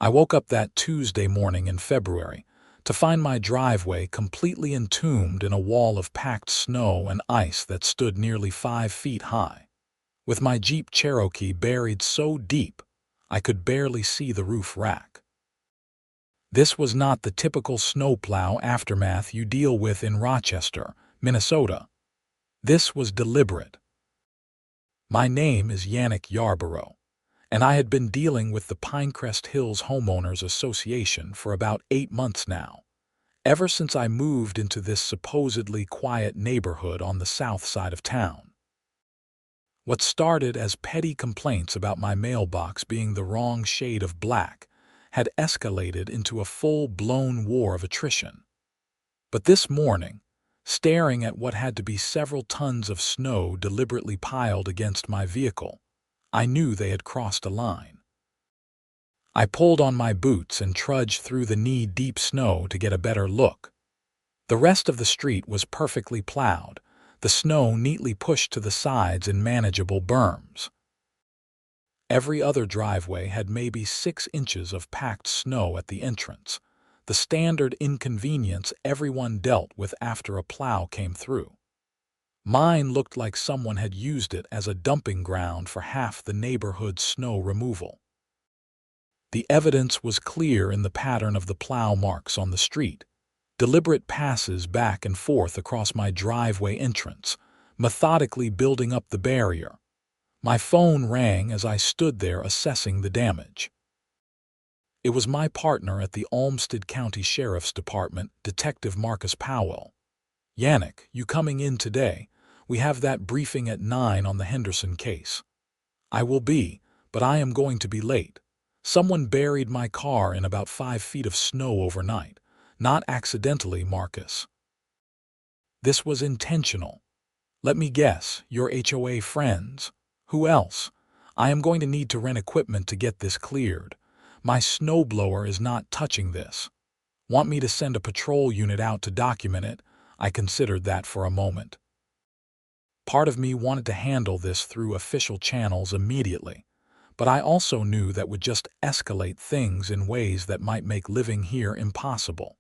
I woke up that Tuesday morning in February to find my driveway completely entombed in a wall of packed snow and ice that stood nearly 5 feet high, with my Jeep Cherokee buried so deep I could barely see the roof rack. This was not the typical snowplow aftermath you deal with in Rochester, Minnesota. This was deliberate. My name is Yannick Yarborough, and I had been dealing with the Pinecrest Hills homeowners association for about 8 months now, ever since I moved into this supposedly quiet neighborhood on the south side of town. What started as petty complaints about my mailbox being the wrong shade of black had escalated into a full-blown war of attrition. But this morning, staring at what had to be several tons of snow deliberately piled against my vehicle, I knew they had crossed a line. I pulled on my boots and trudged through the knee-deep snow to get a better look. The rest of the street was perfectly plowed, the snow neatly pushed to the sides in manageable berms. Every other driveway had maybe 6 inches of packed snow at the entrance, the standard inconvenience everyone dealt with after a plow came through. Mine looked like someone had used it as a dumping ground for half the neighborhood's snow removal. The evidence was clear in the pattern of the plow marks on the street, deliberate passes back and forth across my driveway entrance, methodically building up the barrier. My phone rang as I stood there assessing the damage. It was my partner at the Olmsted County Sheriff's Department, Detective Marcus Powell. "Yannick, you coming in today? We have that briefing at 9 on the Henderson case." "I will be, but I am going to be late. Someone buried my car in about 5 feet of snow overnight. Not accidentally, Marcus. This was intentional. Let me guess, your HOA friends? Who else? I am going to need to rent equipment to get this cleared. My snowblower is not touching this. Want me to send a patrol unit out to document it?" I considered that for a moment. Part of me wanted to handle this through official channels immediately, but I also knew that would just escalate things in ways that might make living here impossible.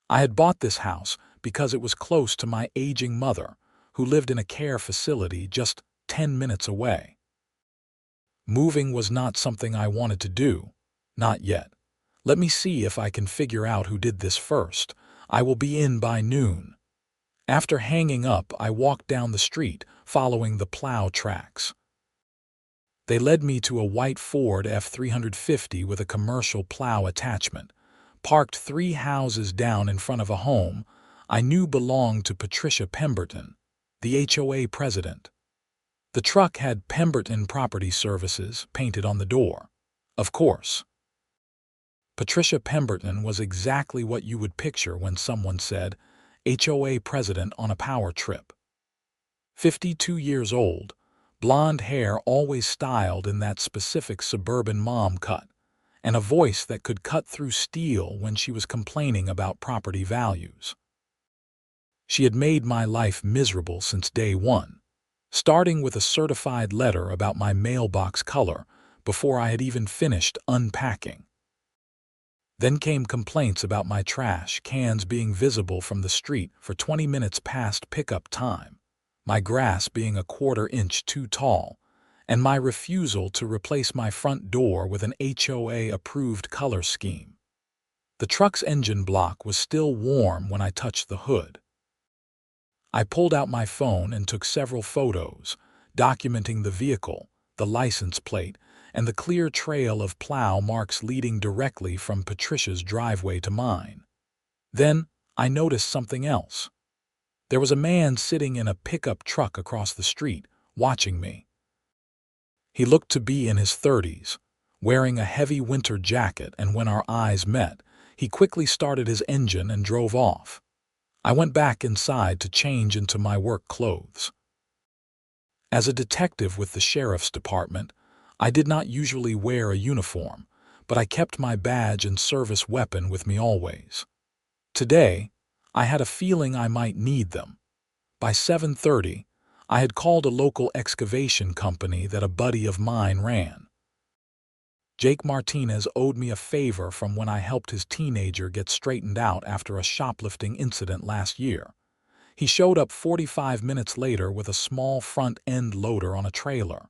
I had bought this house because it was close to my aging mother, who lived in a care facility just 10 minutes away. Moving was not something I wanted to do. Not yet. Let me see if I can figure out who did this first. I will be in by noon. After hanging up, I walked down the street, following the plow tracks. They led me to a white Ford F350 with a commercial plow attachment, parked 3 houses down in front of a home I knew belonged to Patricia Pemberton, the HOA president. The truck had Pemberton Property Services painted on the door. Of course. Patricia Pemberton was exactly what you would picture when someone said, "HOA president on a power trip." 52 years old, blonde hair always styled in that specific suburban mom cut, and a voice that could cut through steel when she was complaining about property values. She had made my life miserable since day one, starting with a certified letter about my mailbox color before I had even finished unpacking. Then came complaints about my trash cans being visible from the street for 20 minutes past pickup time, my grass being a 1/4 inch too tall, and my refusal to replace my front door with an HOA-approved color scheme. The truck's engine block was still warm when I touched the hood. I pulled out my phone and took several photos, documenting the vehicle, the license plate, and the clear trail of plow marks leading directly from Patricia's driveway to mine. Then I noticed something else. There was a man sitting in a pickup truck across the street, watching me. He looked to be in his 30s, wearing a heavy winter jacket, and when our eyes met, he quickly started his engine and drove off. I went back inside to change into my work clothes. As a detective with the sheriff's department, I did not usually wear a uniform, but I kept my badge and service weapon with me always. Today, I had a feeling I might need them. By 7:30, I had called a local excavation company that a buddy of mine ran. Jake Martinez owed me a favor from when I helped his teenager get straightened out after a shoplifting incident last year. He showed up 45 minutes later with a small front-end loader on a trailer.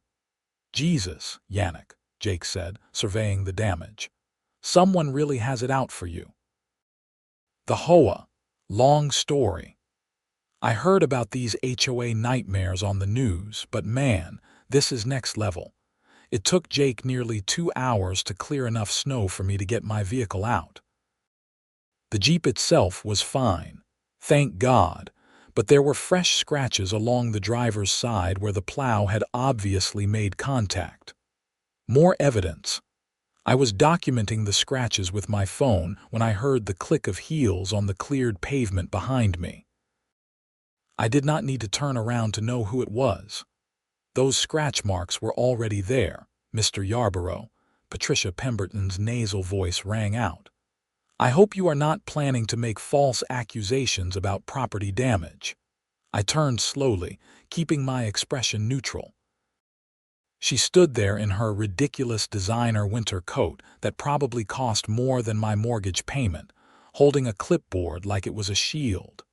Jesus, Yannick, Jake said, surveying the damage. Someone really has it out for you. The HOA. Long story. I heard about these HOA nightmares on the news, but man, this is next level. It took Jake nearly 2 hours to clear enough snow for me to get my vehicle out. The Jeep itself was fine, thank God, but there were fresh scratches along the driver's side where the plow had obviously made contact. More evidence. I was documenting the scratches with my phone when I heard the click of heels on the cleared pavement behind me. I did not need to turn around to know who it was. Those scratch marks were already there, Mr. Yarborough. Patricia Pemberton's nasal voice rang out. I hope you are not planning to make false accusations about property damage. I turned slowly, keeping my expression neutral. She stood there in her ridiculous designer winter coat that probably cost more than my mortgage payment, holding a clipboard like it was a shield.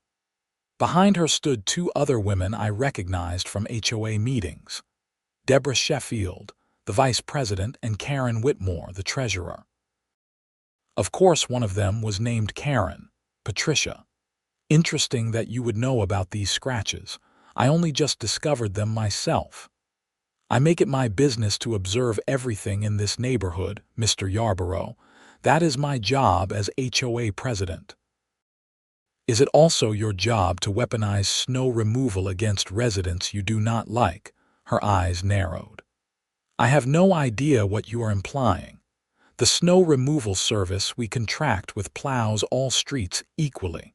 Behind her stood 2 other women I recognized from HOA meetings. Deborah Sheffield, the vice president, and Karen Whitmore, the treasurer. Of course, one of them was named Karen, Patricia. Interesting that you would know about these scratches. I only just discovered them myself. I make it my business to observe everything in this neighborhood, Mr. Yarborough. That is my job as HOA president. Is it also your job to weaponize snow removal against residents you do not like? Her eyes narrowed. I have no idea what you are implying. The snow removal service we contract with plows all streets equally.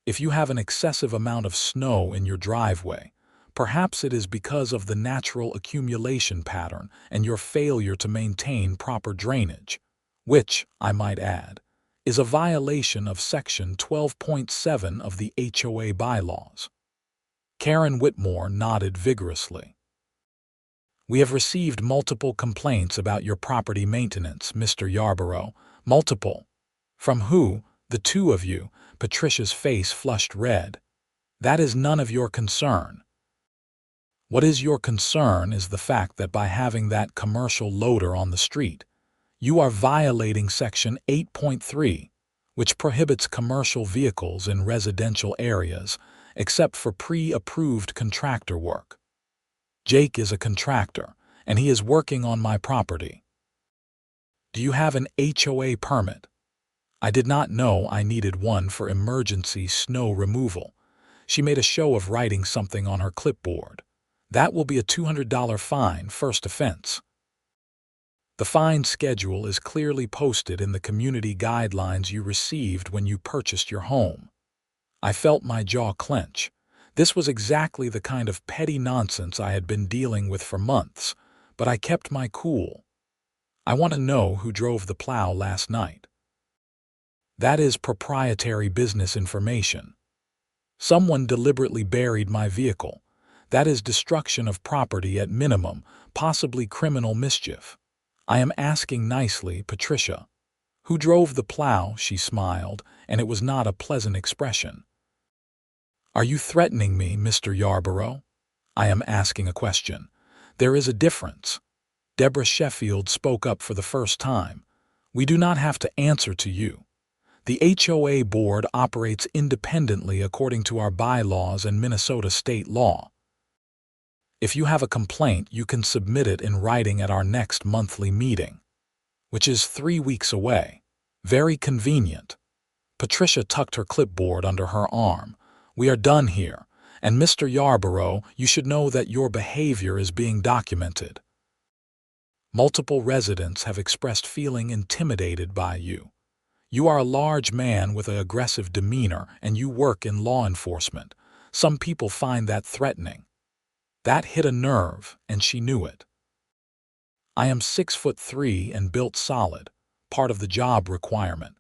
If you have an excessive amount of snow in your driveway, perhaps it is because of the natural accumulation pattern and your failure to maintain proper drainage, which, I might add, is a violation of Section 12.7 of the HOA bylaws. Karen Whitmore nodded vigorously. We have received multiple complaints about your property maintenance, Mr. Yarborough. Multiple. From who? The 2 of you. Patricia's face flushed red. That is none of your concern. What is your concern is the fact that by having that commercial loader on the street, you are violating Section 8.3, which prohibits commercial vehicles in residential areas except for pre-approved contractor work. Jake is a contractor, and he is working on my property. Do you have an HOA permit? I did not know I needed one for emergency snow removal. She made a show of writing something on her clipboard. That will be a $200 fine, first offense. The fine schedule is clearly posted in the community guidelines you received when you purchased your home. I felt my jaw clench. This was exactly the kind of petty nonsense I had been dealing with for months, but I kept my cool. I want to know who drove the plow last night. That is proprietary business information. Someone deliberately buried my vehicle. That is destruction of property at minimum, possibly criminal mischief. I am asking nicely, Patricia. Who drove the plow? She smiled, and it was not a pleasant expression. Are you threatening me, Mr. Yarborough? I am asking a question. There is a difference. Deborah Sheffield spoke up for the first time. We do not have to answer to you. The HOA board operates independently according to our bylaws and Minnesota state law. If you have a complaint, you can submit it in writing at our next monthly meeting, which is 3 weeks away. Very convenient. Patricia tucked her clipboard under her arm. We are done here, and Mr. Yarborough, you should know that your behavior is being documented. Multiple residents have expressed feeling intimidated by you. You are a large man with an aggressive demeanor, and you work in law enforcement. Some people find that threatening. That hit a nerve, and she knew it. I am 6'3" and built solid, part of the job requirement,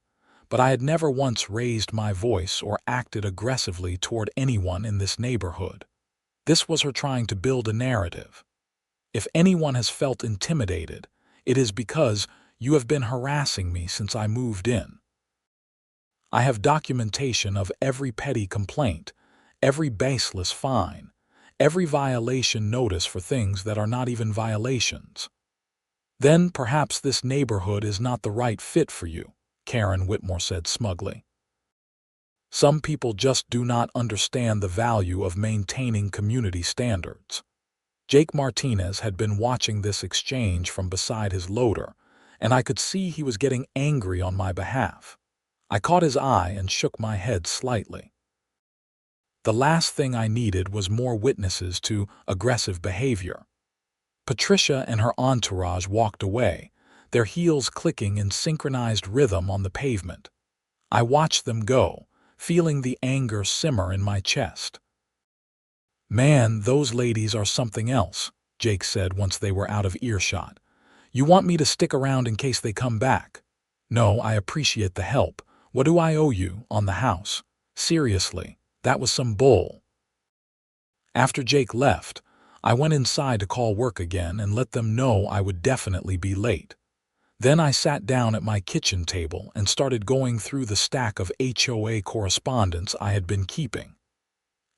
but I had never once raised my voice or acted aggressively toward anyone in this neighborhood. This was her trying to build a narrative. If anyone has felt intimidated, It is because you have been harassing me since I moved in. I have documentation of every petty complaint, every baseless fine, every violation notice for things that are not even violations. Then perhaps this neighborhood is not the right fit for you, Karen Whitmore said smugly. Some people just do not understand the value of maintaining community standards. Jake Martinez had been watching this exchange from beside his loader, and I could see he was getting angry on my behalf. I caught his eye and shook my head slightly. The last thing I needed was more witnesses to aggressive behavior. Patricia and her entourage walked away, their heels clicking in synchronized rhythm on the pavement. I watched them go, feeling the anger simmer in my chest. "Man, those ladies are something else," Jake said once they were out of earshot. "You want me to stick around in case they come back?" "No, I appreciate the help. What do I owe you on the house? Seriously, that was some bull." After Jake left, I went inside to call work again and let them know I would definitely be late. Then I sat down at my kitchen table and started going through the stack of HOA correspondence I had been keeping.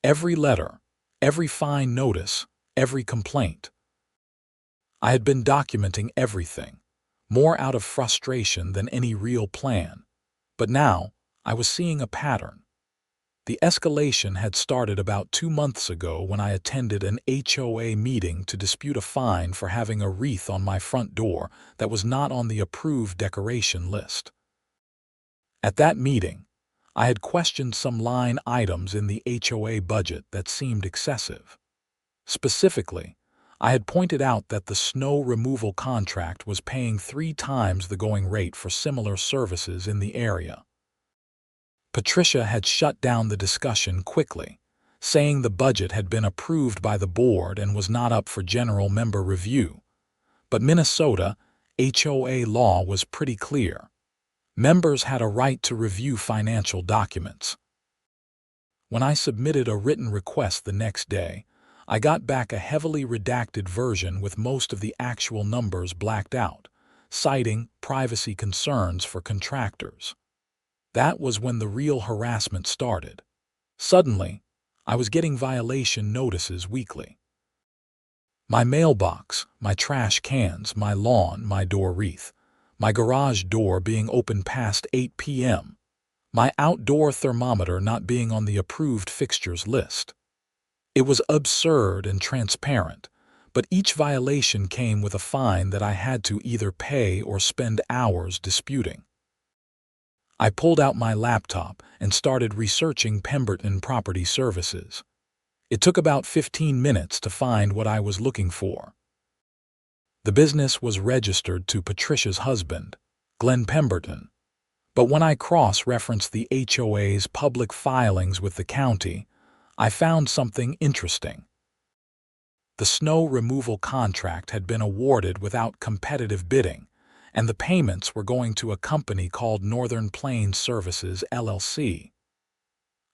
Every letter, every fine notice, every complaint. I had been documenting everything, more out of frustration than any real plan. But now, I was seeing a pattern. The escalation had started about 2 months ago when I attended an HOA meeting to dispute a fine for having a wreath on my front door that was not on the approved decoration list. At that meeting, I had questioned some line items in the HOA budget that seemed excessive. Specifically, I had pointed out that the snow removal contract was paying 3 times the going rate for similar services in the area. Patricia had shut down the discussion quickly, saying the budget had been approved by the board and was not up for general member review. But Minnesota HOA law was pretty clear. Members had a right to review financial documents. When I submitted a written request the next day, I got back a heavily redacted version with most of the actual numbers blacked out, citing privacy concerns for contractors. That was when the real harassment started. Suddenly, I was getting violation notices weekly. My mailbox, my trash cans, my lawn, my door wreath, my garage door being open past 8 p.m., my outdoor thermometer not being on the approved fixtures list. It was absurd and transparent, but each violation came with a fine that I had to either pay or spend hours disputing. I pulled out my laptop and started researching Pemberton Property Services. It took about 15 minutes to find what I was looking for. The business was registered to Patricia's husband, Glenn Pemberton, but when I cross-referenced the HOA's public filings with the county, I found something interesting. The snow removal contract had been awarded without competitive bidding, and the payments were going to a company called Northern Plains Services, LLC.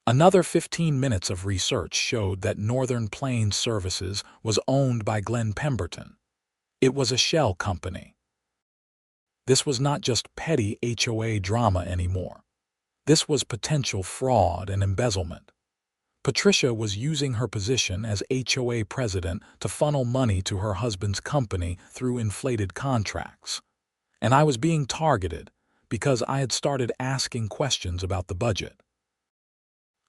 Another 15 minutes of research showed that Northern Plains Services was owned by Glenn Pemberton. It was a shell company. This was not just petty HOA drama anymore. This was potential fraud and embezzlement. Patricia was using her position as HOA president to funnel money to her husband's company through inflated contracts. And I was being targeted because I had started asking questions about the budget.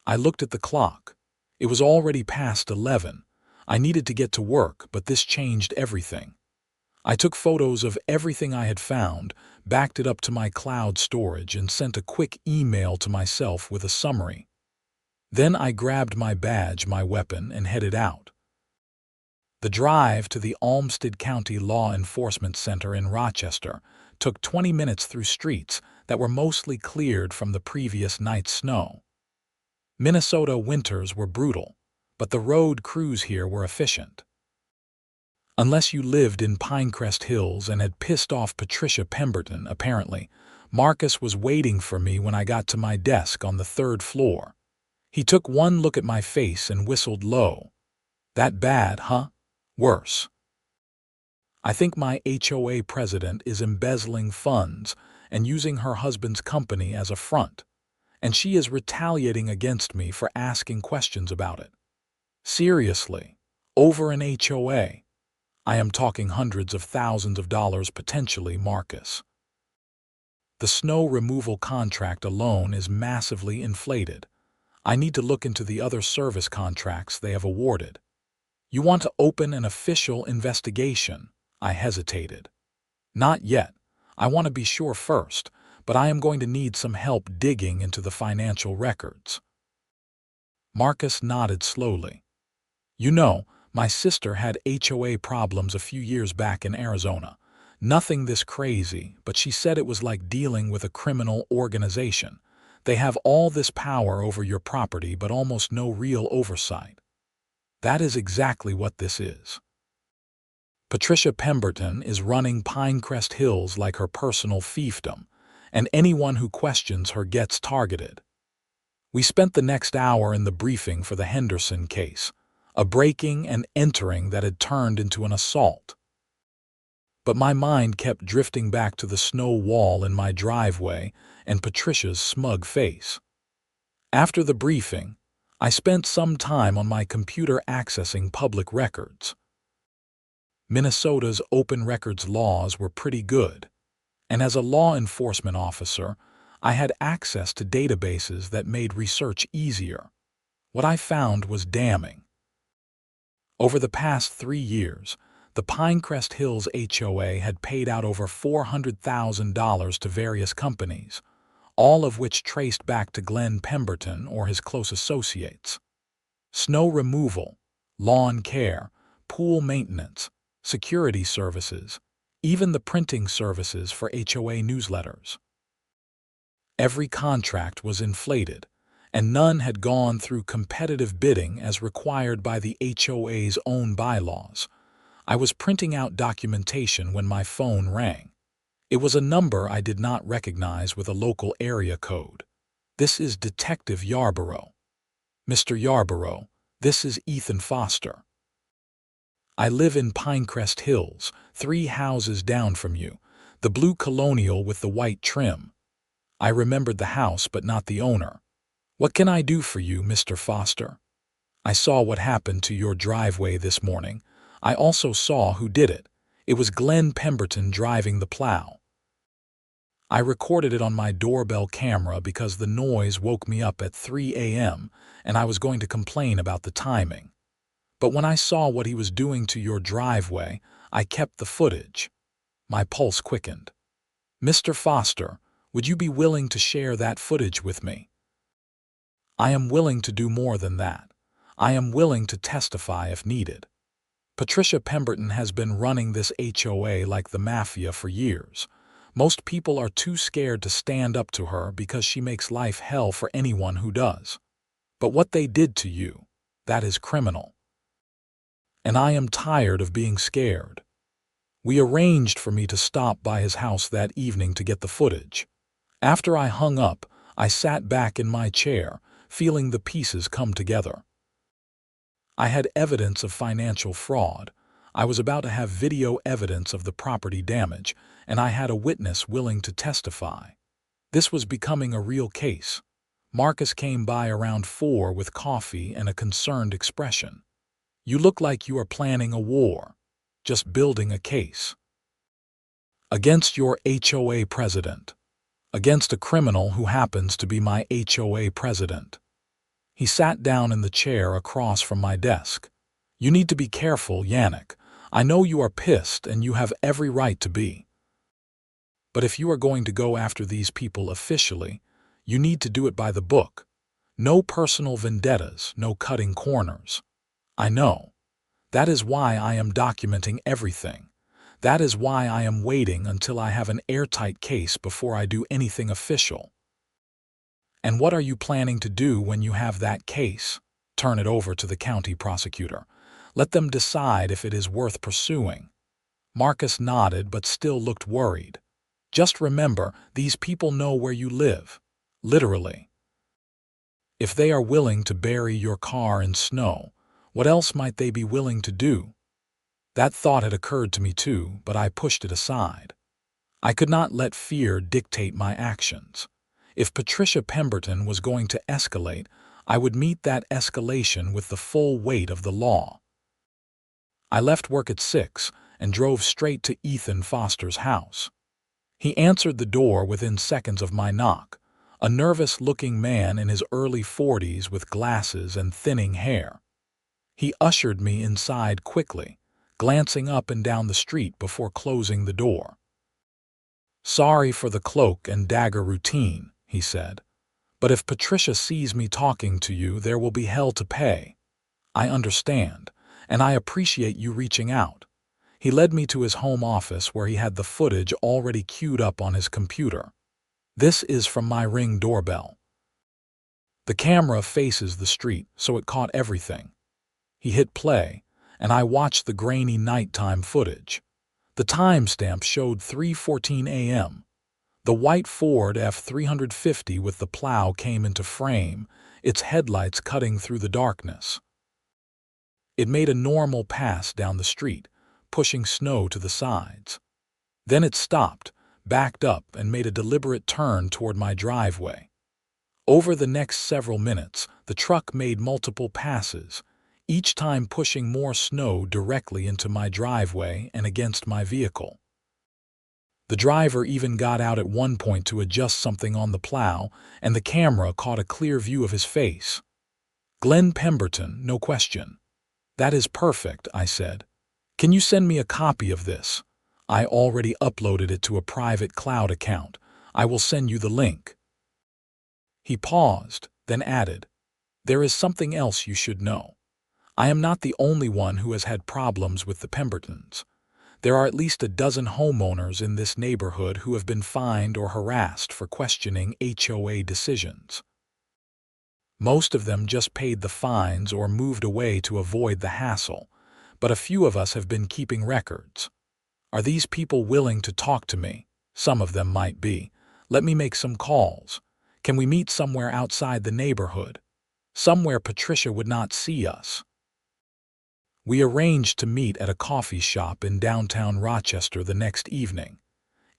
I looked at the clock. It was already past 11. I needed to get to work, but this changed everything. I took photos of everything I had found, backed it up to my cloud storage, and sent a quick email to myself with a summary. Then I grabbed my badge, my weapon, and headed out. The drive to the Olmsted County Law Enforcement Center in Rochester took 20 minutes through streets that were mostly cleared from the previous night's snow. Minnesota winters were brutal, but the road crews here were efficient. Unless you lived in Pinecrest Hills and had pissed off Patricia Pemberton, apparently, Marcus was waiting for me when I got to my desk on the 3rd floor. He took one look at my face and whistled low. "That bad, huh? Worse." I think my HOA president is embezzling funds and using her husband's company as a front, and she is retaliating against me for asking questions about it. Seriously, over an HOA. I am talking hundreds of thousands of dollars potentially, Marcus. The snow removal contract alone is massively inflated. I need to look into the other service contracts they have awarded. You want to open an official investigation? I hesitated. Not yet. I want to be sure first, but I am going to need some help digging into the financial records. Marcus nodded slowly. You know, my sister had HOA problems a few years back in Arizona. Nothing this crazy, but she said it was like dealing with a criminal organization. They have all this power over your property but almost no real oversight. That is exactly what this is. Patricia Pemberton is running Pinecrest Hills like her personal fiefdom, and anyone who questions her gets targeted. We spent the next hour in the briefing for the Henderson case, a breaking and entering that had turned into an assault. But my mind kept drifting back to the snow wall in my driveway and Patricia's smug face. After the briefing, I spent some time on my computer accessing public records. Minnesota's open records laws were pretty good, and as a law enforcement officer, I had access to databases that made research easier. What I found was damning. Over the past 3 years, the Pinecrest Hills HOA had paid out over $400,000 to various companies, all of which traced back to Glenn Pemberton or his close associates. Snow removal, lawn care, pool maintenance, security services, even the printing services for HOA newsletters. Every contract was inflated, and none had gone through competitive bidding as required by the HOA's own bylaws. I was printing out documentation when my phone rang. It was a number I did not recognize with a local area code. This is Detective Yarborough. Mr. Yarborough, this is Ethan Foster. I live in Pinecrest Hills, 3 houses down from you, the blue colonial with the white trim. I remembered the house but not the owner. What can I do for you, Mr. Foster? I saw what happened to your driveway this morning. I also saw who did it. It was Glenn Pemberton driving the plow. I recorded it on my doorbell camera because the noise woke me up at 3 a.m. and I was going to complain about the timing. But when I saw what he was doing to your driveway, I kept the footage. My pulse quickened. Mr. Foster, would you be willing to share that footage with me? I am willing to do more than that. I am willing to testify if needed. Patricia Pemberton has been running this HOA like the mafia for years. Most people are too scared to stand up to her because she makes life hell for anyone who does. But what they did to you, that is criminal. And I am tired of being scared. We arranged for me to stop by his house that evening to get the footage. After I hung up, I sat back in my chair, feeling the pieces come together. I had evidence of financial fraud. I was about to have video evidence of the property damage, and I had a witness willing to testify. This was becoming a real case. Marcus came by around 4 with coffee and a concerned expression. You look like you are planning a war, just building a case. Against your HOA president. Against a criminal who happens to be my HOA president. He sat down in the chair across from my desk. You need to be careful, Yannick. I know you are pissed and you have every right to be. But if you are going to go after these people officially, you need to do it by the book. No personal vendettas, no cutting corners. I know. That is why I am documenting everything. That is why I am waiting until I have an airtight case before I do anything official. And what are you planning to do when you have that case? Turn it over to the county prosecutor. Let them decide if it is worth pursuing. Marcus nodded but still looked worried. Just remember, these people know where you live. Literally. If they are willing to bury your car in snow, what else might they be willing to do? That thought had occurred to me too, but I pushed it aside. I could not let fear dictate my actions. If Patricia Pemberton was going to escalate, I would meet that escalation with the full weight of the law. I left work at 6 and drove straight to Ethan Foster's house. He answered the door within seconds of my knock, a nervous-looking man in his early 40s with glasses and thinning hair. He ushered me inside quickly, glancing up and down the street before closing the door. "Sorry for the cloak and dagger routine," he said, "but if Patricia sees me talking to you, there will be hell to pay. I understand, and I appreciate you reaching out." He led me to his home office where he had the footage already queued up on his computer. "This is from my Ring doorbell." The camera faces the street, so it caught everything. He hit play, and I watched the grainy nighttime footage. The timestamp showed 3:14 a.m. The white Ford F-350 with the plow came into frame, its headlights cutting through the darkness. It made a normal pass down the street, pushing snow to the sides. Then it stopped, backed up, and made a deliberate turn toward my driveway. Over the next several minutes, the truck made multiple passes, each time pushing more snow directly into my driveway and against my vehicle. The driver even got out at one point to adjust something on the plow, and the camera caught a clear view of his face. "Glenn Pemberton, no question." "That is perfect," I said. "Can you send me a copy of this? I already uploaded it to a private cloud account. I will send you the link." He paused, then added, "There is something else you should know. I am not the only one who has had problems with the Pembertons. There are at least a dozen homeowners in this neighborhood who have been fined or harassed for questioning HOA decisions. Most of them just paid the fines or moved away to avoid the hassle, but a few of us have been keeping records. Are these people willing to talk to me? Some of them might be. Let me make some calls. Can we meet somewhere outside the neighborhood? Somewhere Patricia would not see us." We arranged to meet at a coffee shop in downtown Rochester the next evening.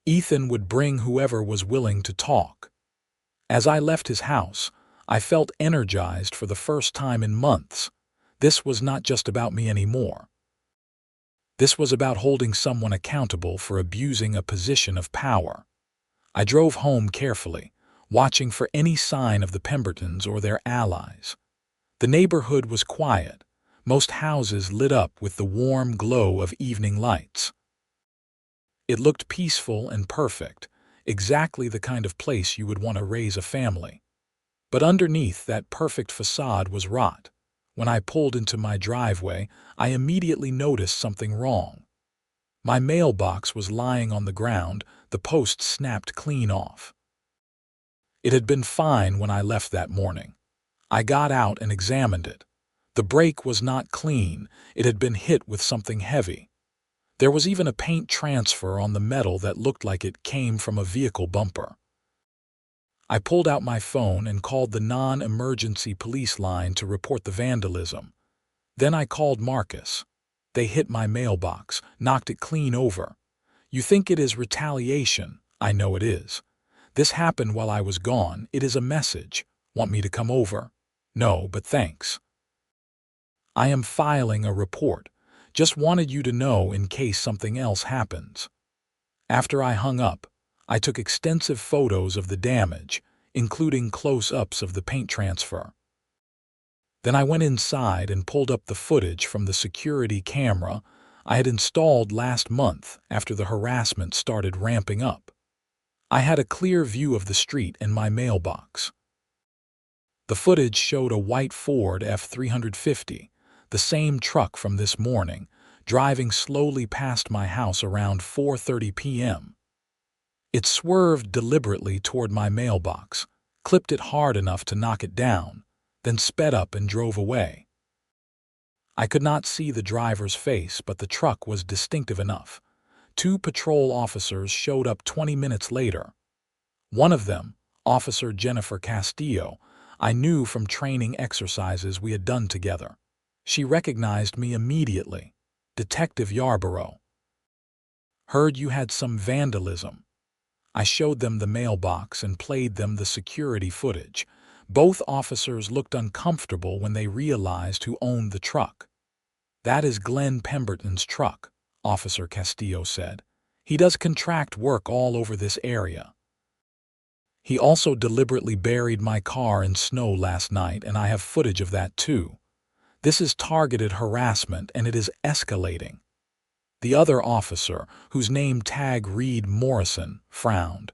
Ethan would bring whoever was willing to talk. As I left his house, I felt energized for the first time in months. This was not just about me anymore. This was about holding someone accountable for abusing a position of power. I drove home carefully, watching for any sign of the Pembertons or their allies. The neighborhood was quiet, most houses lit up with the warm glow of evening lights. It looked peaceful and perfect, exactly the kind of place you would want to raise a family. But underneath that perfect facade was rot. When I pulled into my driveway, I immediately noticed something wrong. My mailbox was lying on the ground, the post snapped clean off. It had been fine when I left that morning. I got out and examined it. The break was not clean, it had been hit with something heavy. There was even a paint transfer on the metal that looked like it came from a vehicle bumper. I pulled out my phone and called the non-emergency police line to report the vandalism. Then I called Marcus. They hit my mailbox, knocked it clean over. You think it is retaliation? I know it is. This happened while I was gone. It is a message. Want me to come over? No, but thanks. I am filing a report. Just wanted you to know in case something else happens. After I hung up, I took extensive photos of the damage, including close-ups of the paint transfer. Then I went inside and pulled up the footage from the security camera I had installed last month after the harassment started ramping up. I had a clear view of the street and my mailbox. The footage showed a white Ford F-350, the same truck from this morning, driving slowly past my house around 4:30 p.m. It swerved deliberately toward my mailbox, clipped it hard enough to knock it down, then sped up and drove away. I could not see the driver's face, but the truck was distinctive enough. 2 patrol officers showed up 20 minutes later. One of them, Officer Jennifer Castillo, I knew from training exercises we had done together. She recognized me immediately. Detective Yarborough. Heard you had some vandalism. I showed them the mailbox and played them the security footage. Both officers looked uncomfortable when they realized who owned the truck. That is Glenn Pemberton's truck, Officer Castillo said. He does contract work all over this area. He also deliberately buried my car in snow last night, and I have footage of that too. This is targeted harassment, and it is escalating. The other officer, whose name tag Reed Morrison, frowned.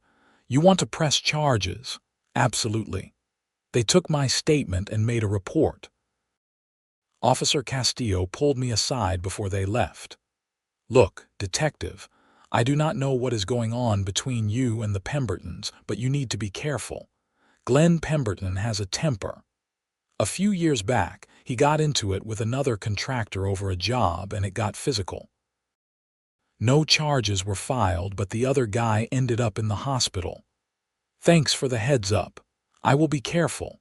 You want to press charges? Absolutely. They took my statement and made a report. Officer Castillo pulled me aside before they left. Look, detective, I do not know what is going on between you and the Pembertons, but you need to be careful. Glenn Pemberton has a temper. A few years back, he got into it with another contractor over a job, and it got physical. No charges were filed, but the other guy ended up in the hospital. Thanks for the heads up. I will be careful.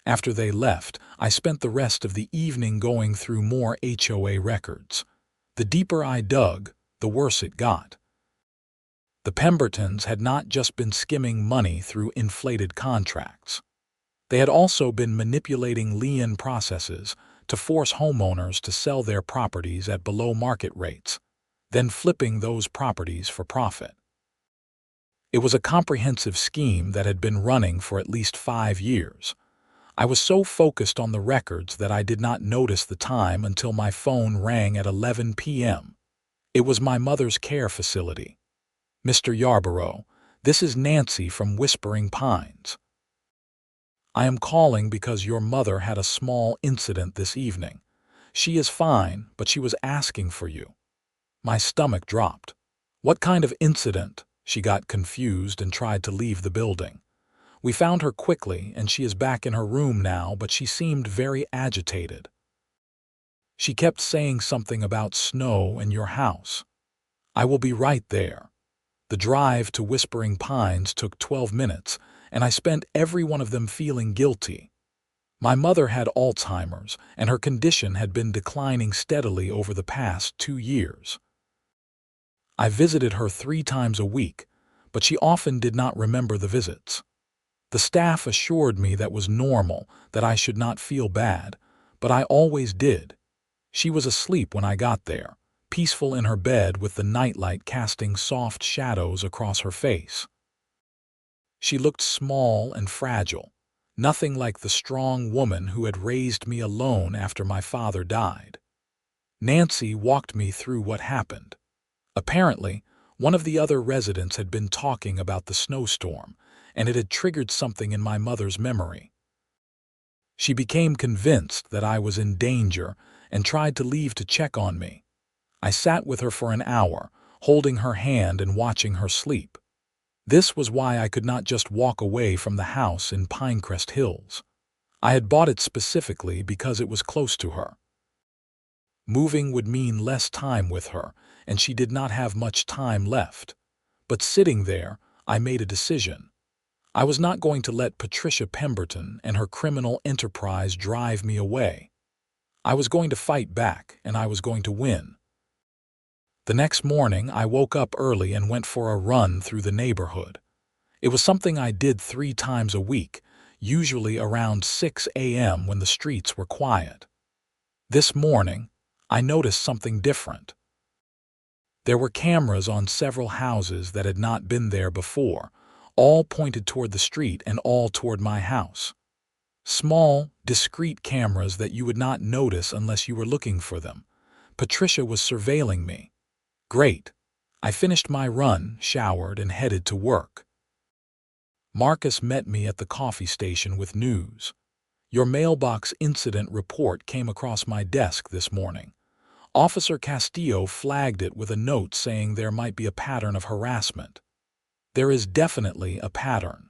After they left, I spent the rest of the evening going through more HOA records. The deeper I dug, the worse it got. The Pembertons had not just been skimming money through inflated contracts. They had also been manipulating lien processes to force homeowners to sell their properties at below-market rates, then flipping those properties for profit. It was a comprehensive scheme that had been running for at least 5 years. I was so focused on the records that I did not notice the time until my phone rang at 11 p.m. It was my mother's care facility. Mr. Yarborough, this is Nancy from Whispering Pines. I am calling because your mother had a small incident this evening. She is fine, but she was asking for you. My stomach dropped. What kind of incident? She got confused and tried to leave the building. We found her quickly, and she is back in her room now, but she seemed very agitated. She kept saying something about snow and your house. I will be right there. The drive to Whispering Pines took 12 minutes, and I spent every one of them feeling guilty. My mother had Alzheimer's, and her condition had been declining steadily over the past 2 years. I visited her 3 times a week, but she often did not remember the visits. The staff assured me that was normal, that I should not feel bad, but I always did. She was asleep when I got there, peaceful in her bed with the nightlight casting soft shadows across her face. She looked small and fragile, nothing like the strong woman who had raised me alone after my father died. Nancy walked me through what happened. Apparently, one of the other residents had been talking about the snowstorm, and it had triggered something in my mother's memory. She became convinced that I was in danger and tried to leave to check on me. I sat with her for an hour, holding her hand and watching her sleep. This was why I could not just walk away from the house in Pinecrest Hills. I had bought it specifically because it was close to her. Moving would mean less time with her, and she did not have much time left. But sitting there, I made a decision. I was not going to let Patricia Pemberton and her criminal enterprise drive me away. I was going to fight back, and I was going to win. The next morning, I woke up early and went for a run through the neighborhood. It was something I did 3 times a week, usually around 6 a.m. when the streets were quiet. This morning, I noticed something different. There were cameras on several houses that had not been there before, all pointed toward the street and all toward my house. Small, discreet cameras that you would not notice unless you were looking for them. Patricia was surveilling me. Great. I finished my run, showered, and headed to work. Marcus met me at the coffee station with news. Your mailbox incident report came across my desk this morning. Officer Castillo flagged it with a note saying there might be a pattern of harassment. There is definitely a pattern.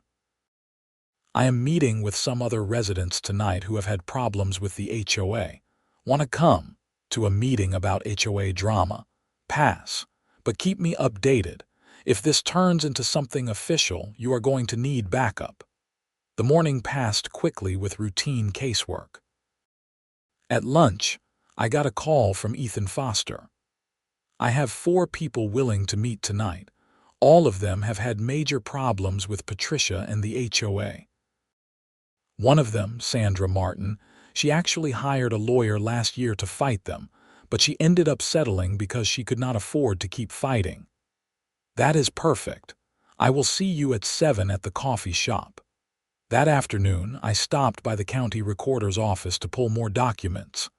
I am meeting with some other residents tonight who have had problems with the HOA. Want to come to a meeting about HOA drama? Pass, but keep me updated. If this turns into something official, you are going to need backup. The morning passed quickly with routine casework. At lunch, I got a call from Ethan Foster. I have 4 people willing to meet tonight. All of them have had major problems with Patricia and the HOA. One of them, Sandra Martin, she actually hired a lawyer last year to fight them, but she ended up settling because she could not afford to keep fighting. That is perfect. I will see you at 7 at the coffee shop. That afternoon, I stopped by the county recorder's office to pull more documents.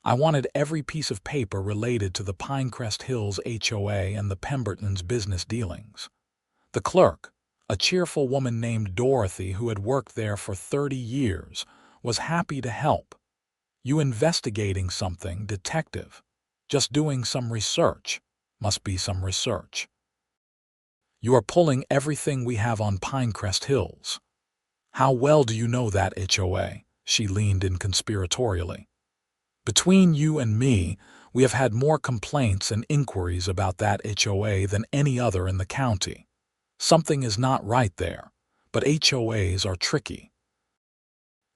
I wanted every piece of paper related to the Pinecrest Hills HOA and the Pembertons' business dealings. The clerk, a cheerful woman named Dorothy who had worked there for 30 years, was happy to help. "You investigating something, detective?" "Just doing some research." "Must be some research." "You are pulling everything we have on Pinecrest Hills." "How well do you know that HOA?" She leaned in conspiratorially. "Between you and me, we have had more complaints and inquiries about that HOA than any other in the county. Something is not right there, but HOAs are tricky.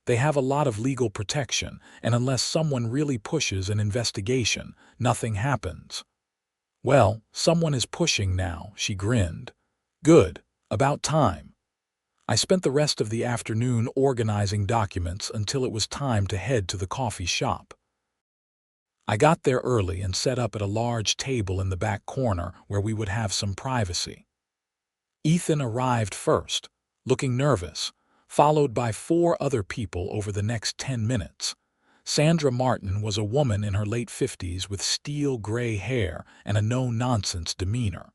They have a lot of legal protection, and unless someone really pushes an investigation, nothing happens." "Well, someone is pushing now," she grinned. "Good. About time." I spent the rest of the afternoon organizing documents until it was time to head to the coffee shop. I got there early and set up at a large table in the back corner where we would have some privacy. Ethan arrived first, looking nervous, followed by 4 other people over the next 10 minutes. Sandra Martin was a woman in her late 50s with steel gray hair and a no-nonsense demeanor.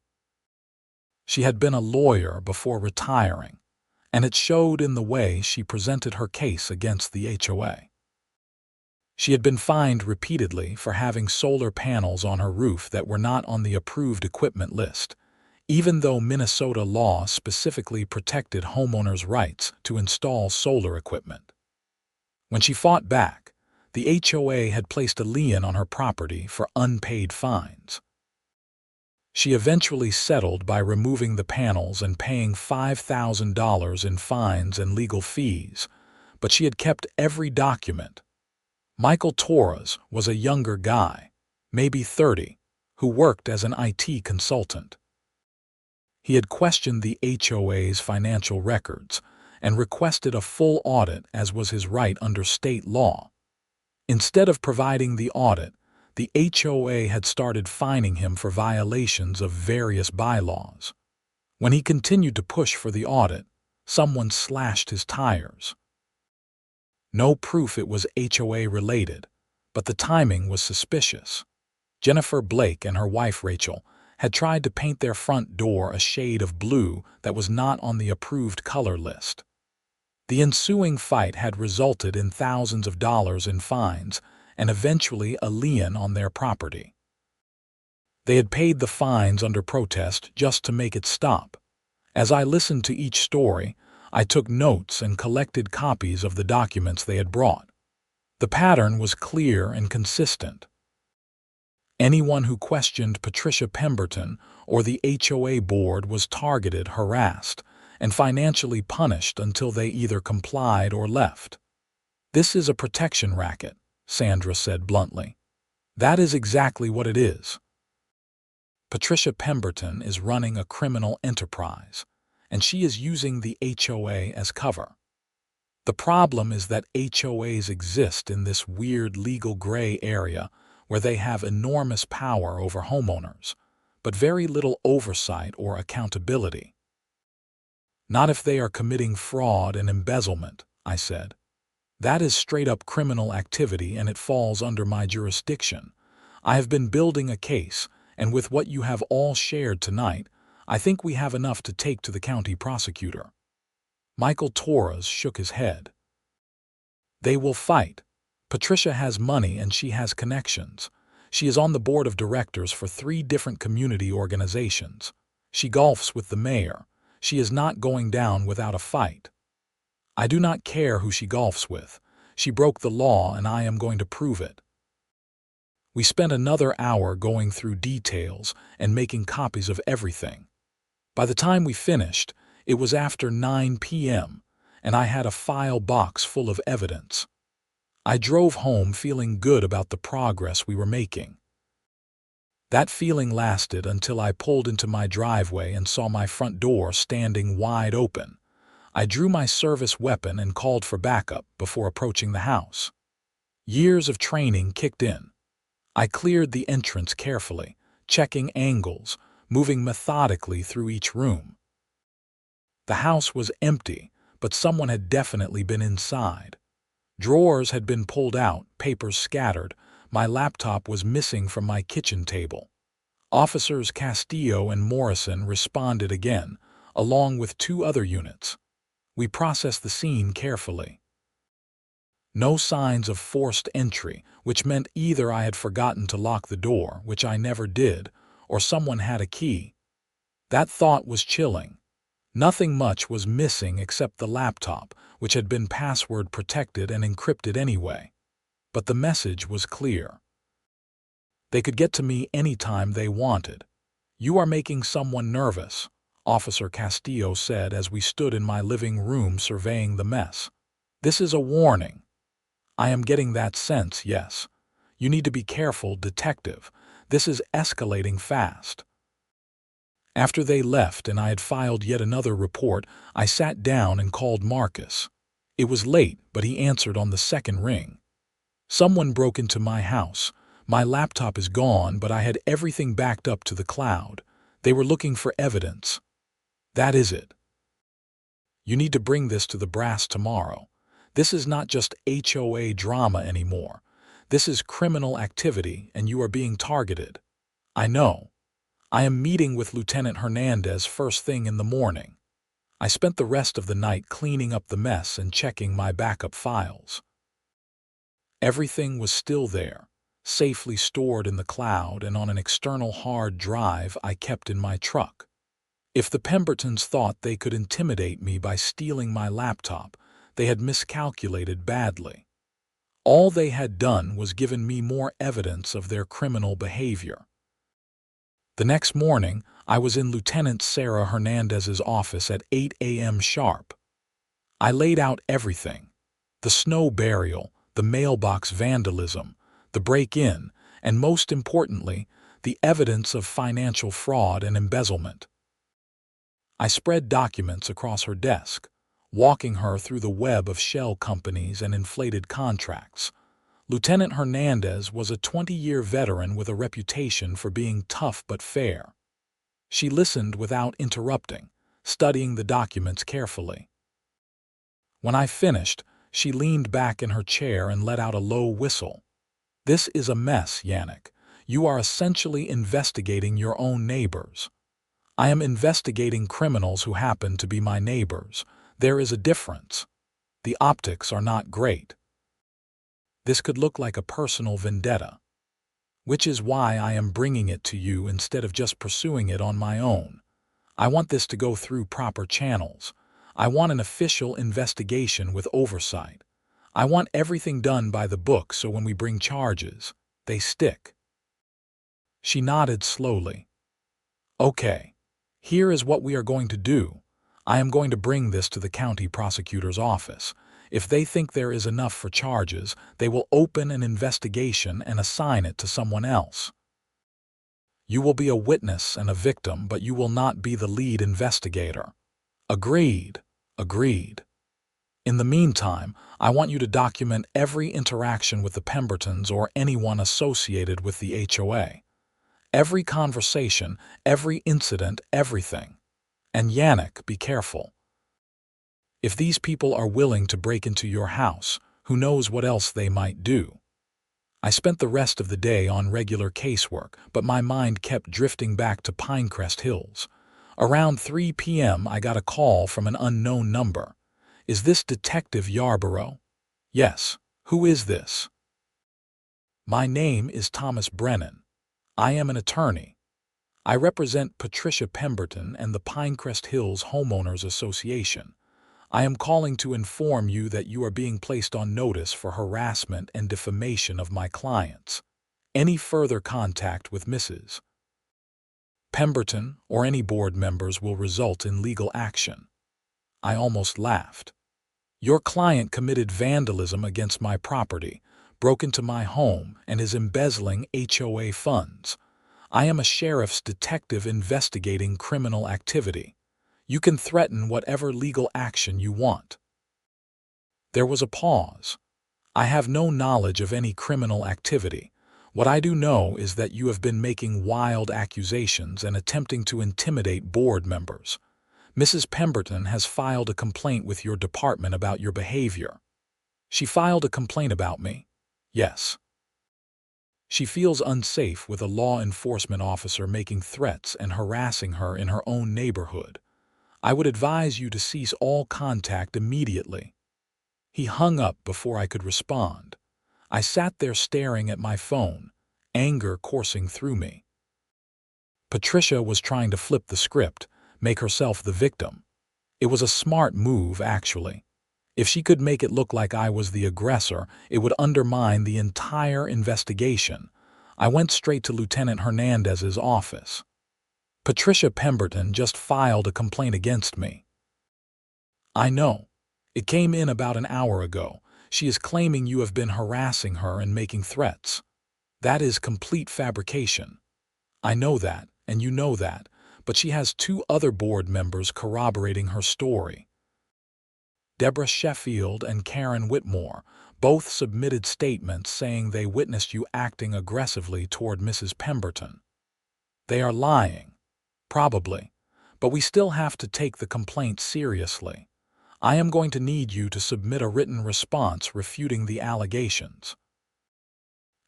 She had been a lawyer before retiring, and it showed in the way she presented her case against the HOA. She had been fined repeatedly for having solar panels on her roof that were not on the approved equipment list, even though Minnesota law specifically protected homeowners' rights to install solar equipment. When she fought back, the HOA had placed a lien on her property for unpaid fines. She eventually settled by removing the panels and paying $5,000 in fines and legal fees, but she had kept every document. Michael Torres was a younger guy, maybe 30, who worked as an IT consultant. He had questioned the HOA's financial records and requested a full audit, as was his right under state law. Instead of providing the audit, the HOA had started fining him for violations of various bylaws. When he continued to push for the audit, someone slashed his tires. No proof it was HOA related, but the timing was suspicious. Jennifer Blake and her wife Rachel had tried to paint their front door a shade of blue that was not on the approved color list. The ensuing fight had resulted in thousands of dollars in fines and eventually a lien on their property. They had paid the fines under protest just to make it stop. As I listened to each story, I took notes and collected copies of the documents they had brought. The pattern was clear and consistent. Anyone who questioned Patricia Pemberton or the HOA board was targeted, harassed, and financially punished until they either complied or left. "This is a protection racket," Sandra said bluntly. "That is exactly what it is. Patricia Pemberton is running a criminal enterprise, and she is using the HOA as cover. The problem is that HOAs exist in this weird legal gray area where they have enormous power over homeowners, but very little oversight or accountability." "Not if they are committing fraud and embezzlement," I said. "That is straight-up criminal activity and it falls under my jurisdiction. I have been building a case, and with what you have all shared tonight, I think we have enough to take to the county prosecutor." Michael Torres shook his head. "They will fight. Patricia has money and she has connections. She is on the board of directors for 3 different community organizations. She golfs with the mayor. She is not going down without a fight. I do not care who she golfs with. She broke the law and I am going to prove it." We spent another hour going through details and making copies of everything. By the time we finished, it was after 9 p.m., and I had a file box full of evidence. I drove home feeling good about the progress we were making. That feeling lasted until I pulled into my driveway and saw my front door standing wide open. I drew my service weapon and called for backup before approaching the house. Years of training kicked in. I cleared the entrance carefully, checking angles, moving methodically through each room. The house was empty, but someone had definitely been inside. Drawers had been pulled out, papers scattered. My laptop was missing from my kitchen table. Officers Castillo and Morrison responded again, along with 2 other units. We processed the scene carefully. No signs of forced entry, which meant either I had forgotten to lock the door, which I never did, or someone had a key. That thought was chilling. Nothing much was missing except the laptop, which had been password protected and encrypted anyway. But the message was clear. They could get to me anytime they wanted. "You are making someone nervous," Officer Castillo said as we stood in my living room surveying the mess. "This is a warning." "I am getting that sense, yes. You need to be careful, detective. This is escalating fast." After they left and I had filed yet another report, I sat down and called Marcus. It was late, but he answered on the second ring. "Someone broke into my house. My laptop is gone, but I had everything backed up to the cloud. They were looking for evidence." "That is it. You need to bring this to the brass tomorrow. This is not just HOA drama anymore. This is criminal activity, and you are being targeted." "I know. I am meeting with Lieutenant Hernandez first thing in the morning." I spent the rest of the night cleaning up the mess and checking my backup files. Everything was still there, safely stored in the cloud and on an external hard drive I kept in my truck. If the Pembertons thought they could intimidate me by stealing my laptop, they had miscalculated badly. All they had done was given me more evidence of their criminal behavior. The next morning, I was in Lieutenant Sarah Hernandez's office at 8 a.m. sharp. I laid out everything: the snow burial, the mailbox vandalism, the break-in, and most importantly, the evidence of financial fraud and embezzlement. I spread documents across her desk, walking her through the web of shell companies and inflated contracts. Lieutenant Hernandez was a 20-year veteran with a reputation for being tough but fair. She listened without interrupting, studying the documents carefully. When I finished, she leaned back in her chair and let out a low whistle. "This is a mess, Yannick. You are essentially investigating your own neighbors." "I am investigating criminals who happen to be my neighbors. There is a difference. The optics are not great. This could look like a personal vendetta. Which is why I am bringing it to you instead of just pursuing it on my own. I want this to go through proper channels. I want an official investigation with oversight. I want everything done by the book so when we bring charges, they stick." She nodded slowly. "Okay. Here is what we are going to do. I am going to bring this to the county prosecutor's office. If they think there is enough for charges, they will open an investigation and assign it to someone else. You will be a witness and a victim, but you will not be the lead investigator." "Agreed. Agreed. In the meantime, I want you to document every interaction with the Pembertons or anyone associated with the HOA. Every conversation, every incident, everything. And Yannick, be careful. If these people are willing to break into your house, who knows what else they might do." I spent the rest of the day on regular casework, but my mind kept drifting back to Pinecrest Hills. Around 3 p.m. I got a call from an unknown number. "Is this Detective Yarborough?" "Yes. Who is this?" "My name is Thomas Brennan. I am an attorney. I represent Patricia Pemberton and the Pinecrest Hills Homeowners Association. I am calling to inform you that you are being placed on notice for harassment and defamation of my clients. Any further contact with Mrs. Pemberton or any board members will result in legal action." I almost laughed. "Your client committed vandalism against my property, broke into my home, and is embezzling HOA funds. I am a sheriff's detective investigating criminal activity. You can threaten whatever legal action you want." There was a pause. "I have no knowledge of any criminal activity. What I do know is that you have been making wild accusations and attempting to intimidate board members. Mrs. Pemberton has filed a complaint with your department about your behavior." "She filed a complaint about me?" "Yes." "She feels unsafe with a law enforcement officer making threats and harassing her in her own neighborhood. I would advise you to cease all contact immediately." He hung up before I could respond. I sat there staring at my phone, anger coursing through me. Patricia was trying to flip the script, make herself the victim. It was a smart move, actually. If she could make it look like I was the aggressor, it would undermine the entire investigation. I went straight to Lieutenant Hernandez's office. "Patricia Pemberton just filed a complaint against me." "I know. It came in about an hour ago. She is claiming you have been harassing her and making threats. That is complete fabrication. I know that, and you know that, but she has 2 other board members corroborating her story. Deborah Sheffield and Karen Whitmore both submitted statements saying they witnessed you acting aggressively toward Mrs. Pemberton. They are lying, probably, but we still have to take the complaint seriously. I am going to need you to submit a written response refuting the allegations.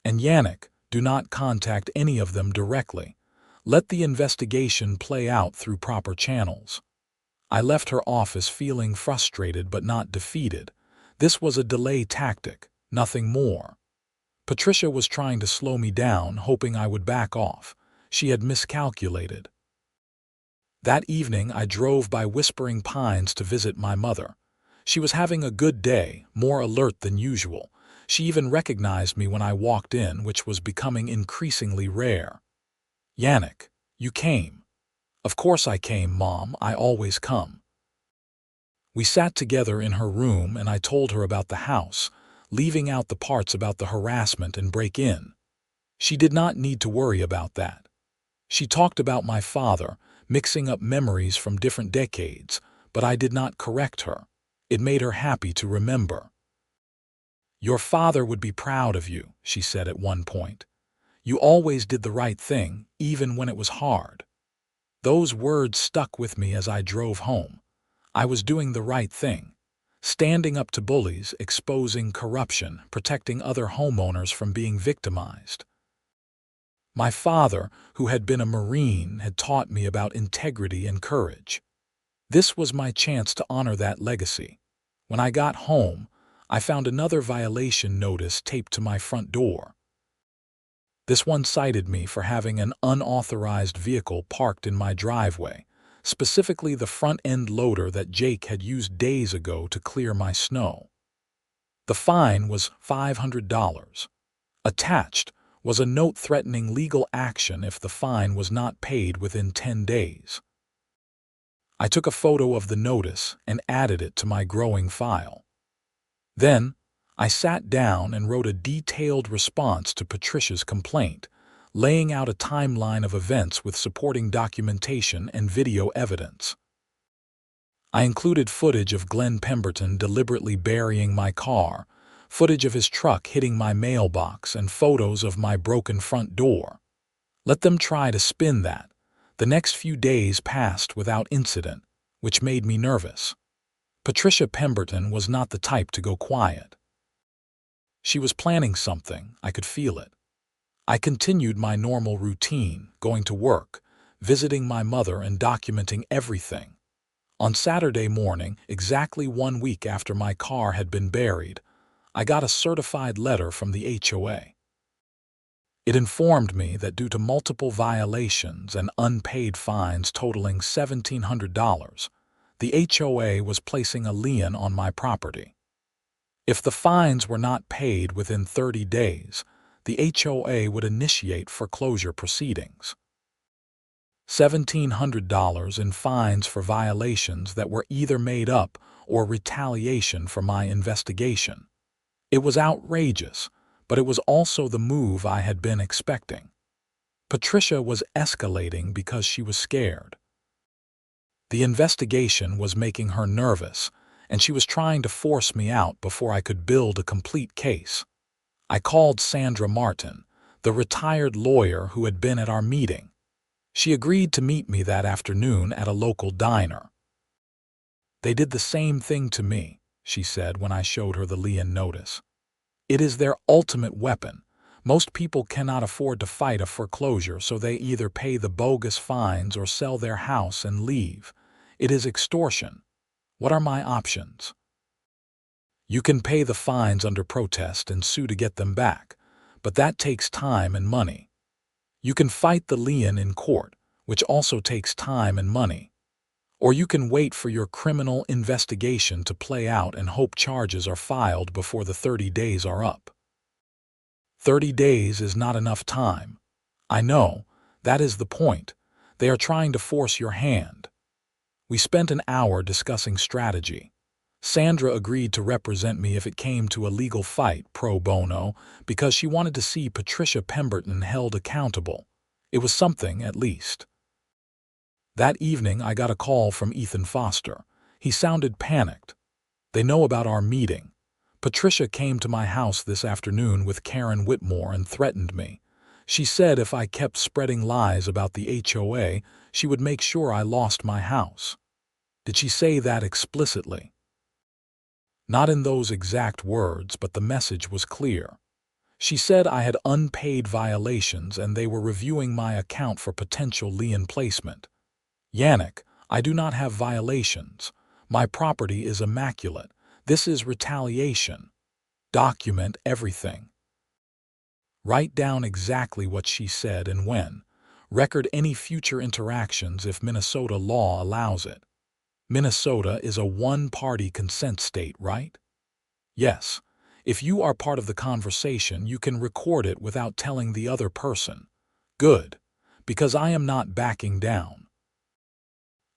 And Yannick, do not contact any of them directly. Let the investigation play out through proper channels." I left her office feeling frustrated but not defeated. This was a delay tactic, nothing more. Patricia was trying to slow me down, hoping I would back off. She had miscalculated. That evening I drove by Whispering Pines to visit my mother. She was having a good day, more alert than usual. She even recognized me when I walked in, which was becoming increasingly rare. "Yannick, you came." "Of course I came, Mom. I always come." We sat together in her room and I told her about the house, leaving out the parts about the harassment and break-in. She did not need to worry about that. She talked about my father, mixing up memories from different decades, but I did not correct her. It made her happy to remember. "Your father would be proud of you," she said at one point. "You always did the right thing, even when it was hard." Those words stuck with me as I drove home. I was doing the right thing, standing up to bullies, exposing corruption, protecting other homeowners from being victimized. My father, who had been a Marine, had taught me about integrity and courage. This was my chance to honor that legacy. When I got home, I found another violation notice taped to my front door. This one cited me for having an unauthorized vehicle parked in my driveway, specifically the front-end loader that Jake had used days ago to clear my snow. The fine was $500. Attached was a note threatening legal action if the fine was not paid within 10 days. I took a photo of the notice and added it to my growing file. Then, I sat down and wrote a detailed response to Patricia's complaint, laying out a timeline of events with supporting documentation and video evidence. I included footage of Glenn Pemberton deliberately burying my car, footage of his truck hitting my mailbox, and photos of my broken front door. Let them try to spin that. The next few days passed without incident, which made me nervous. Patricia Pemberton was not the type to go quiet. She was planning something, I could feel it. I continued my normal routine, going to work, visiting my mother and documenting everything. On Saturday morning, exactly 1 week after my car had been buried, I got a certified letter from the HOA. It informed me that due to multiple violations and unpaid fines totaling $1,700, the HOA was placing a lien on my property. If the fines were not paid within 30 days, the HOA would initiate foreclosure proceedings. $1,700 in fines for violations that were either made up or retaliation for my investigation. It was outrageous, but it was also the move I had been expecting. Patricia was escalating because she was scared. The investigation was making her nervous, and she was trying to force me out before I could build a complete case. I called Sandra Martin, the retired lawyer who had been at our meeting. She agreed to meet me that afternoon at a local diner. "They did the same thing to me," she said when I showed her the lien notice. "It is their ultimate weapon. Most people cannot afford to fight a foreclosure, so they either pay the bogus fines or sell their house and leave. It is extortion. What are my options?" "You can pay the fines under protest and sue to get them back, but that takes time and money. You can fight the lien in court, which also takes time and money. Or you can wait for your criminal investigation to play out and hope charges are filed before the 30 days are up." 30 days is not enough time. I know, that is the point. They are trying to force your hand. We spent an hour discussing strategy. Sandra agreed to represent me if it came to a legal fight pro bono because she wanted to see Patricia Pemberton held accountable. It was something, at least. That evening I got a call from Ethan Foster. He sounded panicked. "They know about our meeting. Patricia came to my house this afternoon with Karen Whitmore and threatened me. She said if I kept spreading lies about the HOA, she would make sure I lost my house." "Did she say that explicitly?" "Not in those exact words, but the message was clear. She said I had unpaid violations and they were reviewing my account for potential lien placement. Yannick, I do not have violations. My property is immaculate. This is retaliation. Document everything. Write down exactly what she said and when. Record any future interactions if Minnesota law allows it. Minnesota is a one-party consent state, right?" "Yes. If you are part of the conversation, you can record it without telling the other person." "Good. Because I am not backing down."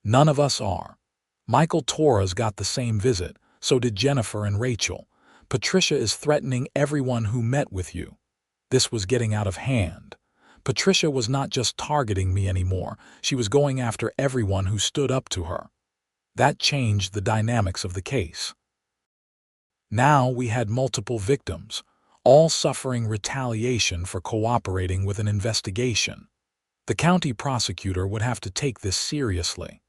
None of us are. Michael Torres got the same visit, so did Jennifer and Rachel. Patricia is threatening everyone who met with you. This was getting out of hand. Patricia was not just targeting me anymore, she was going after everyone who stood up to her. That changed the dynamics of the case. Now we had multiple victims, all suffering retaliation for cooperating with an investigation. The county prosecutor would have to take this seriously.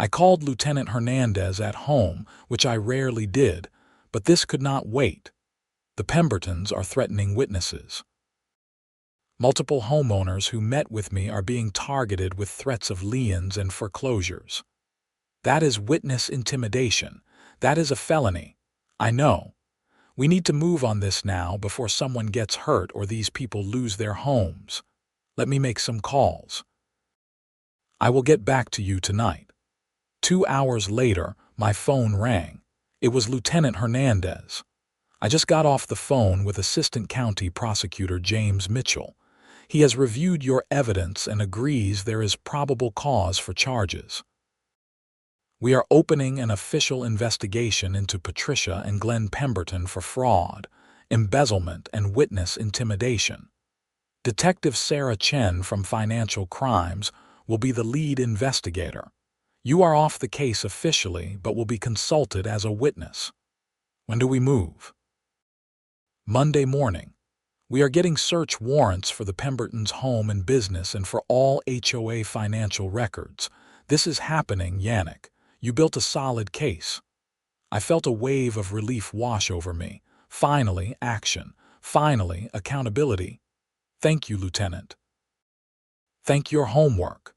I called Lieutenant Hernandez at home, which I rarely did, but this could not wait. The Pembertons are threatening witnesses. Multiple homeowners who met with me are being targeted with threats of liens and foreclosures. That is witness intimidation. That is a felony. I know. We need to move on this now before someone gets hurt or these people lose their homes. Let me make some calls. I will get back to you tonight. 2 hours later, my phone rang. It was Lieutenant Hernandez. I just got off the phone with Assistant County Prosecutor James Mitchell. He has reviewed your evidence and agrees there is probable cause for charges. We are opening an official investigation into Patricia and Glenn Pemberton for fraud, embezzlement, and witness intimidation. Detective Sarah Chen from Financial Crimes will be the lead investigator. You are off the case officially, but will be consulted as a witness. When do we move? Monday morning. We are getting search warrants for the Pembertons' home and business and for all HOA financial records. This is happening, Yannick. You built a solid case. I felt a wave of relief wash over me. Finally, action. Finally, accountability. Thank you, Lieutenant. Thank your homework.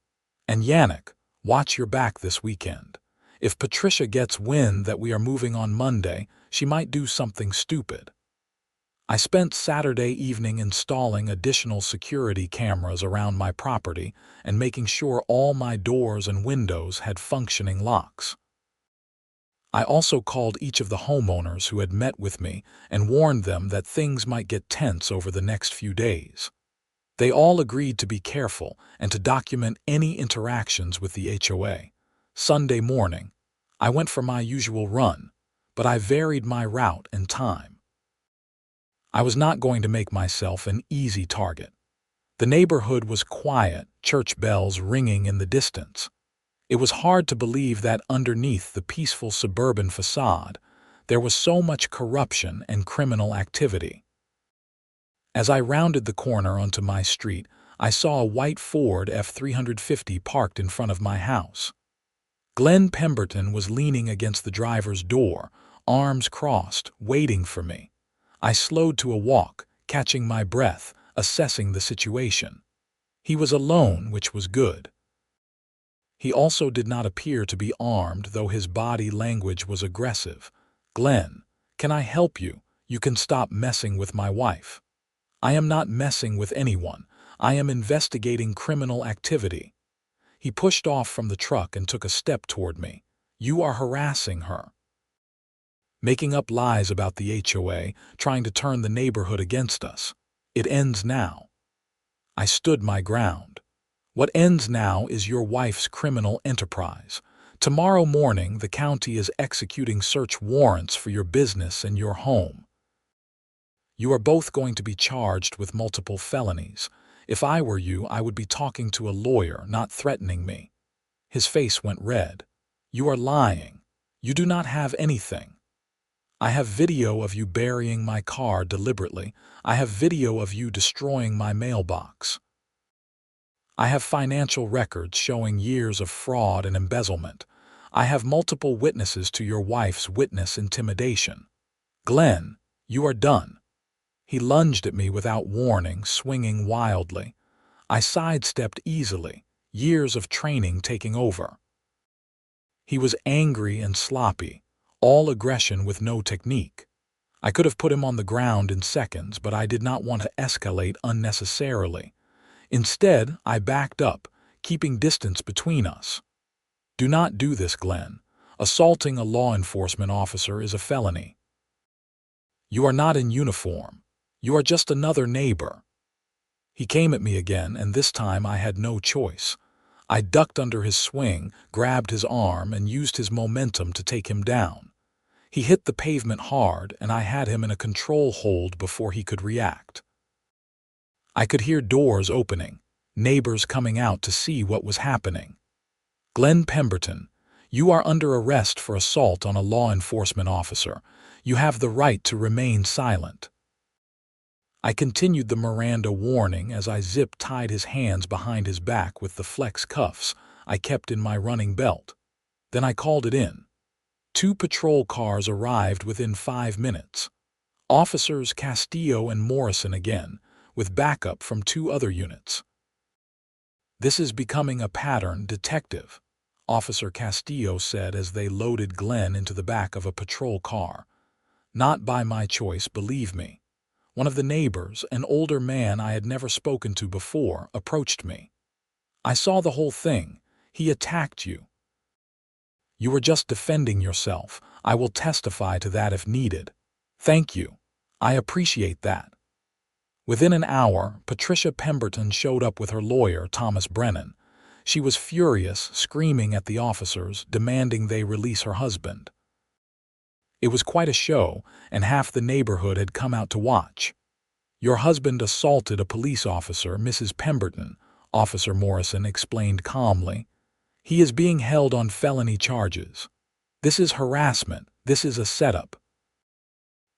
And Yannick, watch your back this weekend. If Patricia gets wind that we are moving on Monday, she might do something stupid. I spent Saturday evening installing additional security cameras around my property and making sure all my doors and windows had functioning locks. I also called each of the homeowners who had met with me and warned them that things might get tense over the next few days. They all agreed to be careful and to document any interactions with the HOA. Sunday morning, I went for my usual run, but I varied my route and time. I was not going to make myself an easy target. The neighborhood was quiet, church bells ringing in the distance. It was hard to believe that underneath the peaceful suburban facade, there was so much corruption and criminal activity. As I rounded the corner onto my street, I saw a white Ford F-350 parked in front of my house. Glenn Pemberton was leaning against the driver's door, arms crossed, waiting for me. I slowed to a walk, catching my breath, assessing the situation. He was alone, which was good. He also did not appear to be armed, though his body language was aggressive. "Glenn, can I help you? You can stop messing with my wife." "I am not messing with anyone. I am investigating criminal activity." He pushed off from the truck and took a step toward me. "You are harassing her." Making up lies about the HOA, trying to turn the neighborhood against us. It ends now. I stood my ground. What ends now is your wife's criminal enterprise. Tomorrow morning, the county is executing search warrants for your business and your home. You are both going to be charged with multiple felonies. If I were you, I would be talking to a lawyer, not threatening me. His face went red. "You are lying. You do not have anything. I have video of you burying my car deliberately. I have video of you destroying my mailbox. I have financial records showing years of fraud and embezzlement. I have multiple witnesses to your wife's witness intimidation. Glenn, you are done." He lunged at me without warning, swinging wildly. I sidestepped easily, years of training taking over. He was angry and sloppy, all aggression with no technique. I could have put him on the ground in seconds, but I did not want to escalate unnecessarily. Instead, I backed up, keeping distance between us. "Do not do this, Glenn. Assaulting a law enforcement officer is a felony. You are not in uniform. You are just another neighbor." He came at me again, and this time I had no choice. I ducked under his swing, grabbed his arm, and used his momentum to take him down. He hit the pavement hard, and I had him in a control hold before he could react. I could hear doors opening, neighbors coming out to see what was happening. "Glenn Pemberton, you are under arrest for assault on a law enforcement officer. You have the right to remain silent." I continued the Miranda warning as I zip-tied his hands behind his back with the flex cuffs I kept in my running belt. Then I called it in. 2 patrol cars arrived within 5 minutes. Officers Castillo and Morrison again, with backup from 2 other units. "This is becoming a pattern, Detective," Officer Castillo said as they loaded Glenn into the back of a patrol car. "Not by my choice, believe me." One of the neighbors, an older man I had never spoken to before, approached me. "I saw the whole thing. He attacked you. You were just defending yourself. I will testify to that if needed." "Thank you. I appreciate that." Within an hour, Patricia Pemberton showed up with her lawyer, Thomas Brennan. She was furious, screaming at the officers, demanding they release her husband. It was quite a show, and half the neighborhood had come out to watch. "Your husband assaulted a police officer, Mrs. Pemberton," Officer Morrison explained calmly. "He is being held on felony charges. This is harassment. This is a setup.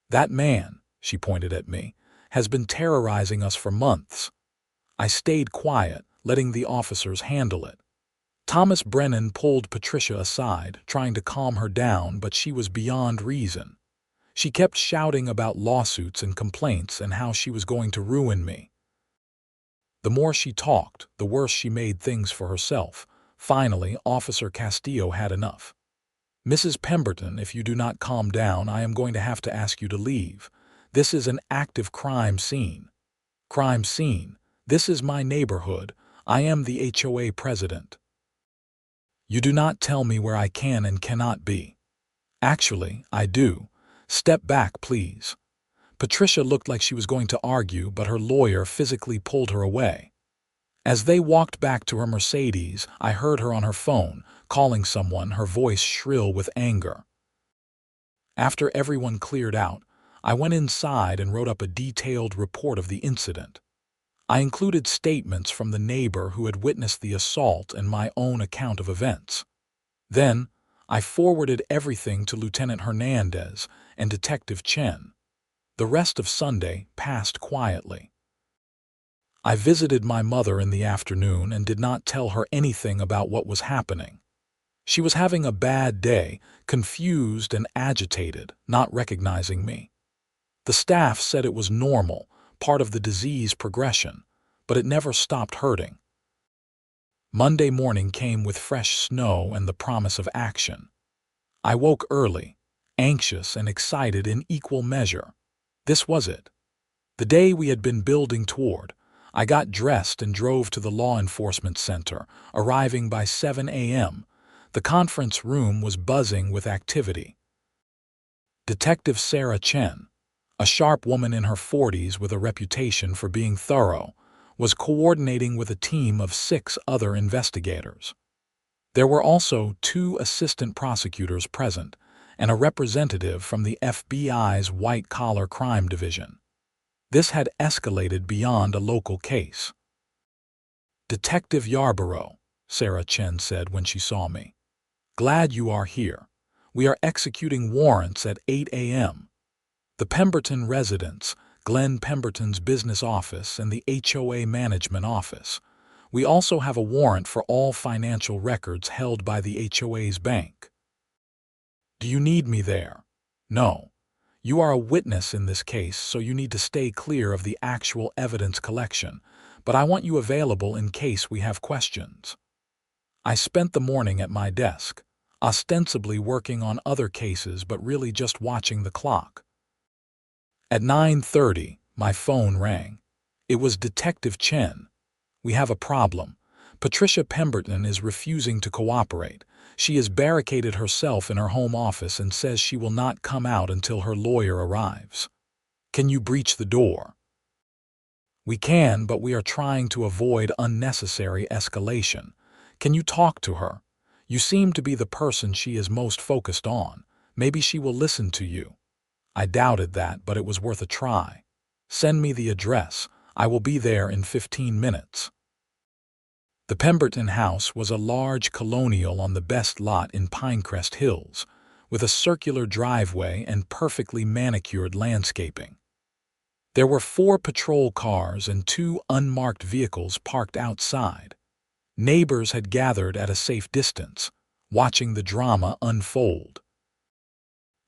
That man," she pointed at me, "has been terrorizing us for months." I stayed quiet, letting the officers handle it. Thomas Brennan pulled Patricia aside, trying to calm her down, but she was beyond reason. She kept shouting about lawsuits and complaints and how she was going to ruin me. The more she talked, the worse she made things for herself. Finally, Officer Castillo had enough. "Mrs. Pemberton, if you do not calm down, I am going to have to ask you to leave. This is an active crime scene." "Crime scene? This is my neighborhood. I am the HOA president. You do not tell me where I can and cannot be." "Actually, I do. Step back, please." Patricia looked like she was going to argue, but her lawyer physically pulled her away. As they walked back to her Mercedes, I heard her on her phone, calling someone, her voice shrill with anger. After everyone cleared out, I went inside and wrote up a detailed report of the incident. I included statements from the neighbor who had witnessed the assault and my own account of events. Then, I forwarded everything to Lieutenant Hernandez and Detective Chen. The rest of Sunday passed quietly. I visited my mother in the afternoon and did not tell her anything about what was happening. She was having a bad day, confused and agitated, not recognizing me. The staff said it was normal, part of the disease progression, but it never stopped hurting. Monday morning came with fresh snow and the promise of action. I woke early, anxious and excited in equal measure. This was it. The day we had been building toward. I got dressed and drove to the law enforcement center, arriving by 7 a.m. The conference room was buzzing with activity. Detective Sarah Chen, a sharp woman in her 40s with a reputation for being thorough, was coordinating with a team of 6 other investigators. There were also 2 assistant prosecutors present and a representative from the FBI's white-collar crime division. This had escalated beyond a local case. "Detective Yarborough," Sarah Chen said when she saw me. "Glad you are here. We are executing warrants at 8 a.m. The Pemberton residence, Glenn Pemberton's business office, and the HOA management office. We also have a warrant for all financial records held by the HOA's bank." "Do you need me there?" "No. You are a witness in this case, so you need to stay clear of the actual evidence collection, but I want you available in case we have questions." I spent the morning at my desk, ostensibly working on other cases but really just watching the clock. At 9:30, my phone rang. It was Detective Chen. "We have a problem. Patricia Pemberton is refusing to cooperate. She has barricaded herself in her home office and says she will not come out until her lawyer arrives. Can you breach the door?" "We can, but we are trying to avoid unnecessary escalation. Can you talk to her? You seem to be the person she is most focused on. Maybe she will listen to you." I doubted that, but it was worth a try. "Send me the address. I will be there in 15 minutes. The Pemberton house was a large colonial on the best lot in Pinecrest Hills, with a circular driveway and perfectly manicured landscaping. There were 4 patrol cars and 2 unmarked vehicles parked outside. Neighbors had gathered at a safe distance, watching the drama unfold.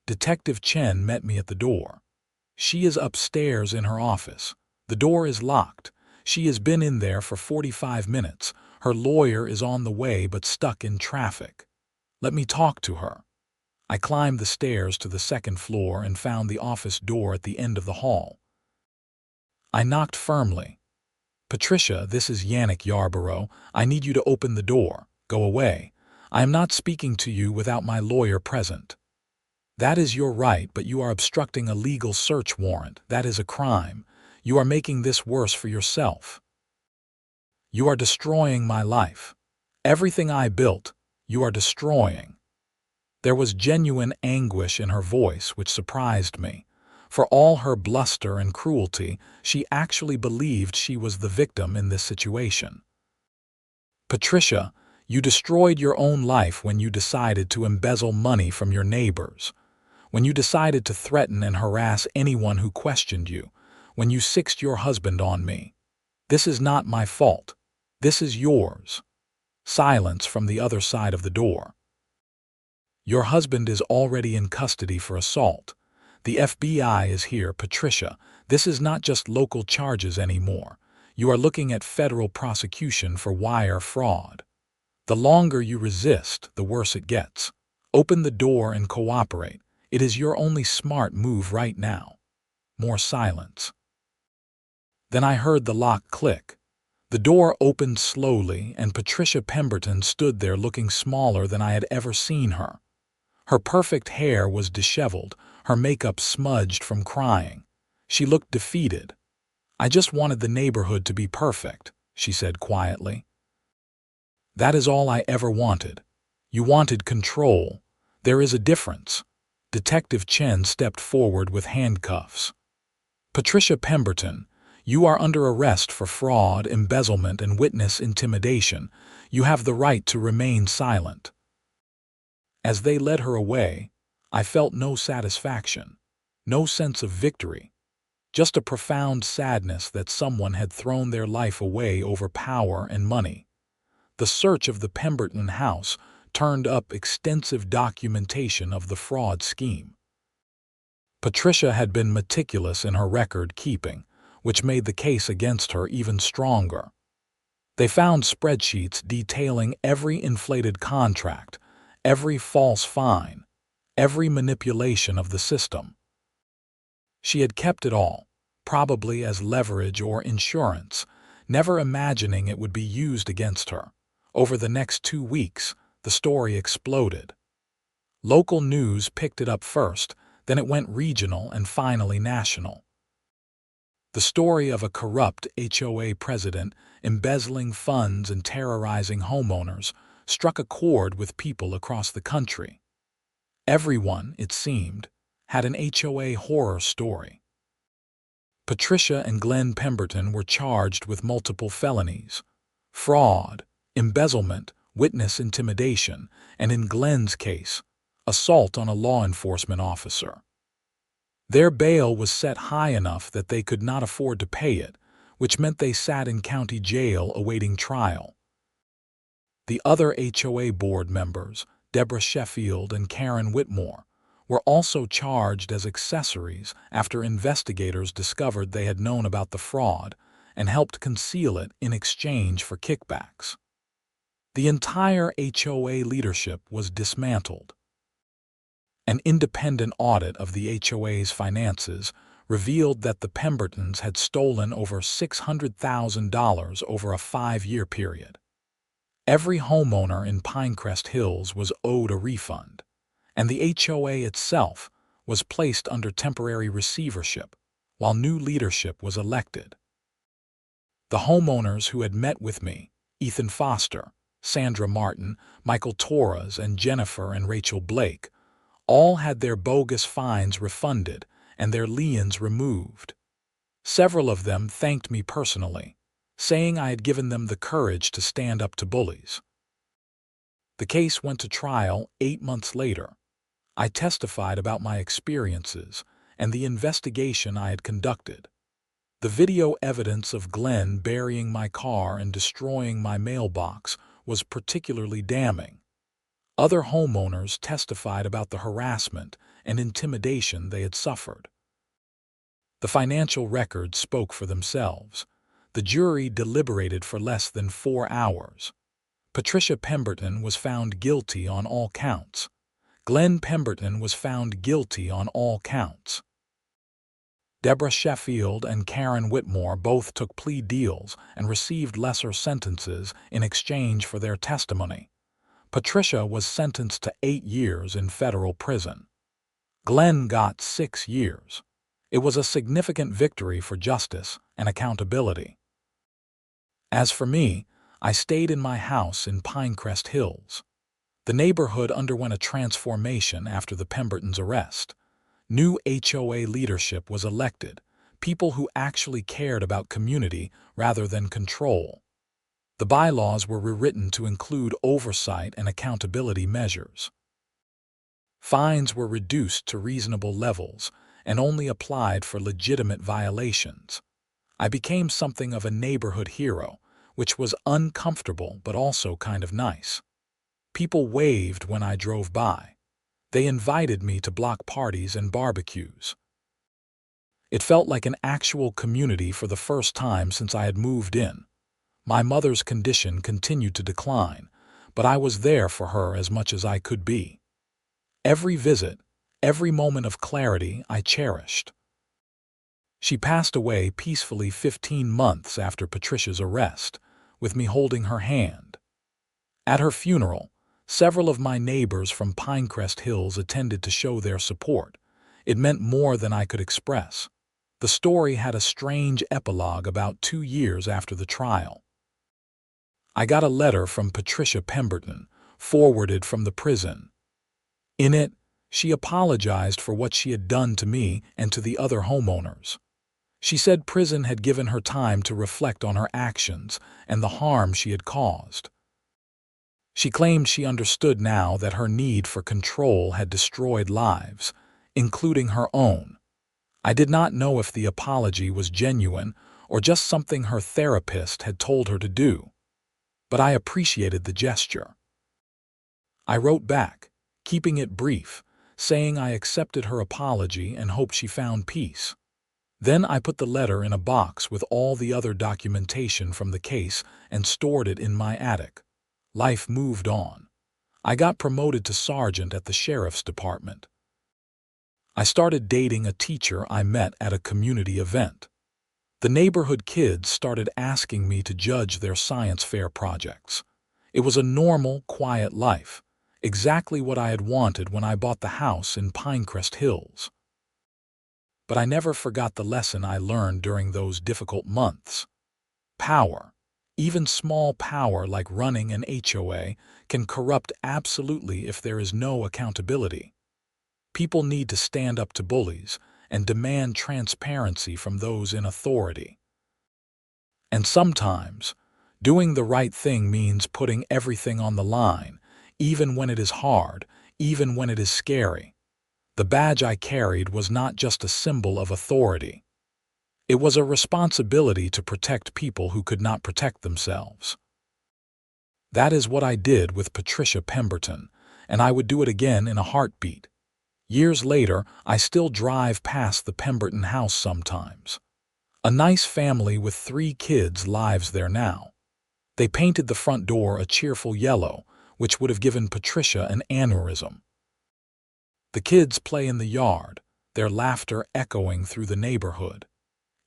Detective Chen met me at the door. She is upstairs in her office. The door is locked. She has been in there for 45 minutes. Her lawyer is on the way but stuck in traffic. Let me talk to her. I climbed the stairs to the 2nd floor and found the office door at the end of the hall. I knocked firmly. "Patricia, this is Yannick Yarborough. I need you to open the door. Go away. I am not speaking to you without my lawyer present." "That is your right, but you are obstructing a legal search warrant. That is a crime. You are making this worse for yourself. You are destroying my life. Everything I built, you are destroying." There was genuine anguish in her voice, which surprised me. For all her bluster and cruelty, she actually believed she was the victim in this situation. "Patricia, you destroyed your own life when you decided to embezzle money from your neighbors, when you decided to threaten and harass anyone who questioned you, when you sixed your husband on me. This is not my fault. This is yours." Silence from the other side of the door. "Your husband is already in custody for assault. The FBI is here, Patricia. This is not just local charges anymore. You are looking at federal prosecution for wire fraud. The longer you resist, the worse it gets. Open the door and cooperate. It is your only smart move right now." More silence. Then I heard the lock click. The door opened slowly, and Patricia Pemberton stood there looking smaller than I had ever seen her. Her perfect hair was disheveled, her makeup smudged from crying. She looked defeated. "I just wanted the neighborhood to be perfect," she said quietly. "That is all I ever wanted. You wanted control. There is a difference." Detective Chen stepped forward with handcuffs. "Patricia Pemberton, You are under arrest for fraud, embezzlement, and witness intimidation. You have the right to remain silent." As they led her away, I felt no satisfaction, no sense of victory, just a profound sadness that someone had thrown their life away over power and money. The search of the Pemberton house turned up extensive documentation of the fraud scheme. Patricia had been meticulous in her record-keeping, which made the case against her even stronger. They found spreadsheets detailing every inflated contract, every false fine, every manipulation of the system. She had kept it all, probably as leverage or insurance, never imagining it would be used against her. Over the next 2 weeks, the story exploded. Local news picked it up first, then it went regional and finally national. The story of a corrupt HOA president embezzling funds and terrorizing homeowners struck a chord with people across the country. Everyone, it seemed, had an HOA horror story. Patricia and Glenn Pemberton were charged with multiple felonies: fraud, embezzlement, witness intimidation, and in Glenn's case, assault on a law enforcement officer. Their bail was set high enough that they could not afford to pay it, which meant they sat in county jail awaiting trial. The other HOA board members, Deborah Sheffield and Karen Whitmore, were also charged as accessories after investigators discovered they had known about the fraud and helped conceal it in exchange for kickbacks. The entire HOA leadership was dismantled. An independent audit of the HOA's finances revealed that the Pembertons had stolen over $600,000 over a 5-year period. Every homeowner in Pinecrest Hills was owed a refund, and the HOA itself was placed under temporary receivership while new leadership was elected. The homeowners who had met with me, Ethan Foster, Sandra Martin, Michael Torres, and Jennifer and Rachel Blake, all had their bogus fines refunded and their liens removed. Several of them thanked me personally, saying I had given them the courage to stand up to bullies. The case went to trial 8 months later. I testified about my experiences and the investigation I had conducted. The video evidence of Glenn burying my car and destroying my mailbox was particularly damning. Other homeowners testified about the harassment and intimidation they had suffered. The financial records spoke for themselves. The jury deliberated for less than 4 hours. Patricia Pemberton was found guilty on all counts. Glenn Pemberton was found guilty on all counts. Deborah Sheffield and Karen Whitmore both took plea deals and received lesser sentences in exchange for their testimony. Patricia was sentenced to 8 years in federal prison. Glenn got 6 years. It was a significant victory for justice and accountability. As for me, I stayed in my house in Pinecrest Hills. The neighborhood underwent a transformation after the Pembertons' arrest. New HOA leadership was elected, people who actually cared about community rather than control. The bylaws were rewritten to include oversight and accountability measures. Fines were reduced to reasonable levels and only applied for legitimate violations. I became something of a neighborhood hero, which was uncomfortable but also kind of nice. People waved when I drove by. They invited me to block parties and barbecues. It felt like an actual community for the first time since I had moved in. My mother's condition continued to decline, but I was there for her as much as I could be. Every visit, every moment of clarity I cherished. She passed away peacefully 15 months after Patricia's arrest, with me holding her hand. At her funeral, several of my neighbors from Pinecrest Hills attended to show their support. It meant more than I could express. The story had a strange epilogue about 2 years after the trial. I got a letter from Patricia Pemberton, forwarded from the prison. In it, she apologized for what she had done to me and to the other homeowners. She said prison had given her time to reflect on her actions and the harm she had caused. She claimed she understood now that her need for control had destroyed lives, including her own. I did not know if the apology was genuine or just something her therapist had told her to do, but I appreciated the gesture. I wrote back, keeping it brief, saying I accepted her apology and hoped she found peace. Then I put the letter in a box with all the other documentation from the case and stored it in my attic. Life moved on. I got promoted to sergeant at the sheriff's department. I started dating a teacher I met at a community event. The neighborhood kids started asking me to judge their science fair projects. It was a normal, quiet life, exactly what I had wanted when I bought the house in Pinecrest Hills. But I never forgot the lesson I learned during those difficult months. Power, even small power like running an HOA, can corrupt absolutely if there is no accountability. People need to stand up to bullies and demand transparency from those in authority. And sometimes, doing the right thing means putting everything on the line, even when it is hard, even when it is scary. The badge I carried was not just a symbol of authority. It was a responsibility to protect people who could not protect themselves. That is what I did with Patricia Pemberton, and I would do it again in a heartbeat. Years later, I still drive past the Pemberton house sometimes. A nice family with 3 kids lives there now. They painted the front door a cheerful yellow, which would have given Patricia an aneurysm. The kids play in the yard, their laughter echoing through the neighborhood.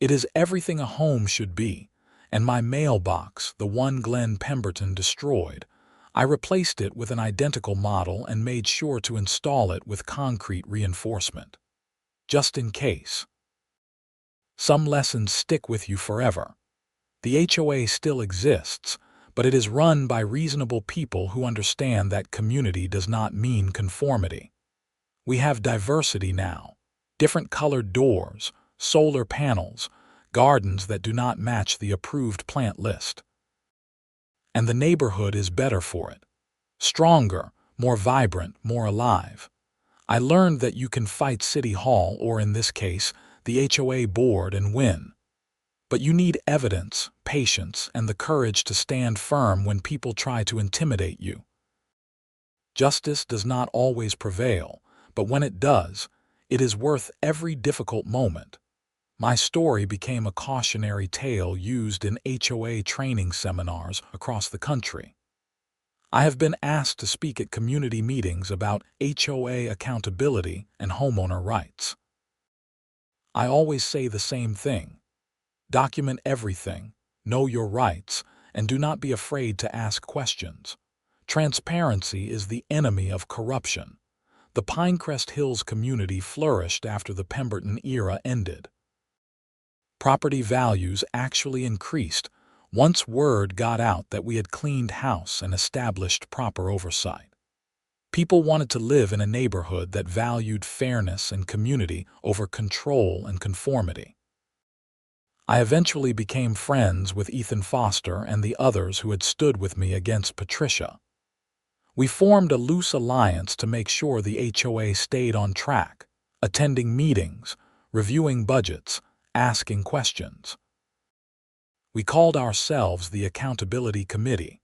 It is everything a home should be, and my mailbox, the one Glenn Pemberton destroyed, I replaced it with an identical model and made sure to install it with concrete reinforcement. Just in case. Some lessons stick with you forever. The HOA still exists, but it is run by reasonable people who understand that community does not mean conformity. We have diversity now, different colored doors, solar panels, gardens that do not match the approved plant list. And the neighborhood is better for it. Stronger, more vibrant, more alive. I learned that you can fight City Hall, or in this case, the HOA board, and win. But you need evidence, patience, and the courage to stand firm when people try to intimidate you. Justice does not always prevail, but when it does, it is worth every difficult moment. My story became a cautionary tale used in HOA training seminars across the country. I have been asked to speak at community meetings about HOA accountability and homeowner rights. I always say the same thing. Document everything, know your rights, and do not be afraid to ask questions. Transparency is the enemy of corruption. The Pinecrest Hills community flourished after the Pemberton era ended. Property values actually increased once word got out that we had cleaned house and established proper oversight. People wanted to live in a neighborhood that valued fairness and community over control and conformity. I eventually became friends with Ethan Foster and the others who had stood with me against Patricia. We formed a loose alliance to make sure the HOA stayed on track, attending meetings, reviewing budgets, asking questions. We called ourselves the Accountability Committee.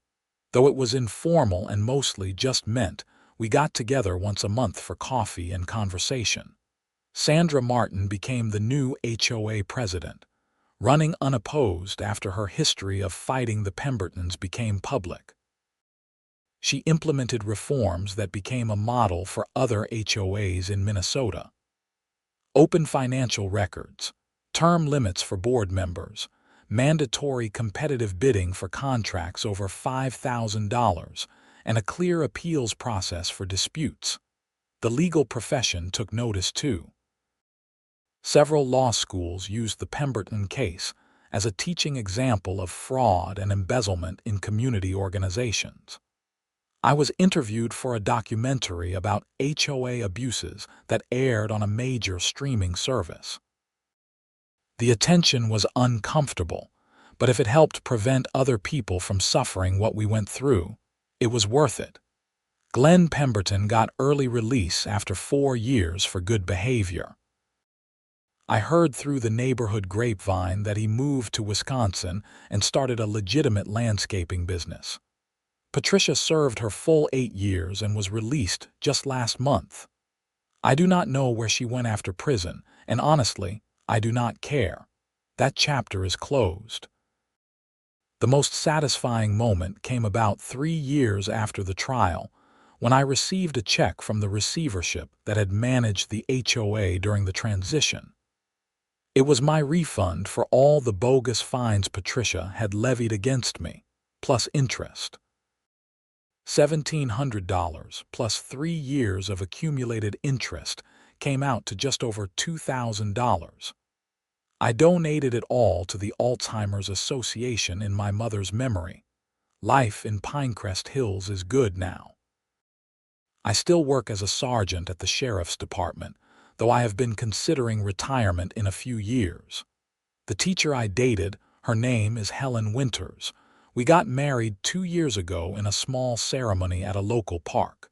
Though it was informal and mostly just meant we got together once a month for coffee and conversation. Sandra Martin became the new HOA president, running unopposed after her history of fighting the Pembertons became public. She implemented reforms that became a model for other HOAs in Minnesota. Open financial records, term limits for board members, mandatory competitive bidding for contracts over $5,000, and a clear appeals process for disputes. The legal profession took notice too. Several law schools used the Pemberton case as a teaching example of fraud and embezzlement in community organizations. I was interviewed for a documentary about HOA abuses that aired on a major streaming service. The attention was uncomfortable, but if it helped prevent other people from suffering what we went through, it was worth it. Glenn Pemberton got early release after 4 years for good behavior. I heard through the neighborhood grapevine that he moved to Wisconsin and started a legitimate landscaping business. Patricia served her full 8 years and was released just last month. I do not know where she went after prison, and honestly, I do not care. That chapter is closed. The most satisfying moment came about 3 years after the trial, when I received a check from the receivership that had managed the HOA during the transition. It was my refund for all the bogus fines Patricia had levied against me, plus interest. $1,700 plus 3 years of accumulated interest came out to just over $2,000. I donated it all to the Alzheimer's Association in my mother's memory. Life in Pinecrest Hills is good now. I still work as a sergeant at the sheriff's department, though I have been considering retirement in a few years. The teacher I dated, her name is Helen Winters. We got married 2 years ago in a small ceremony at a local park.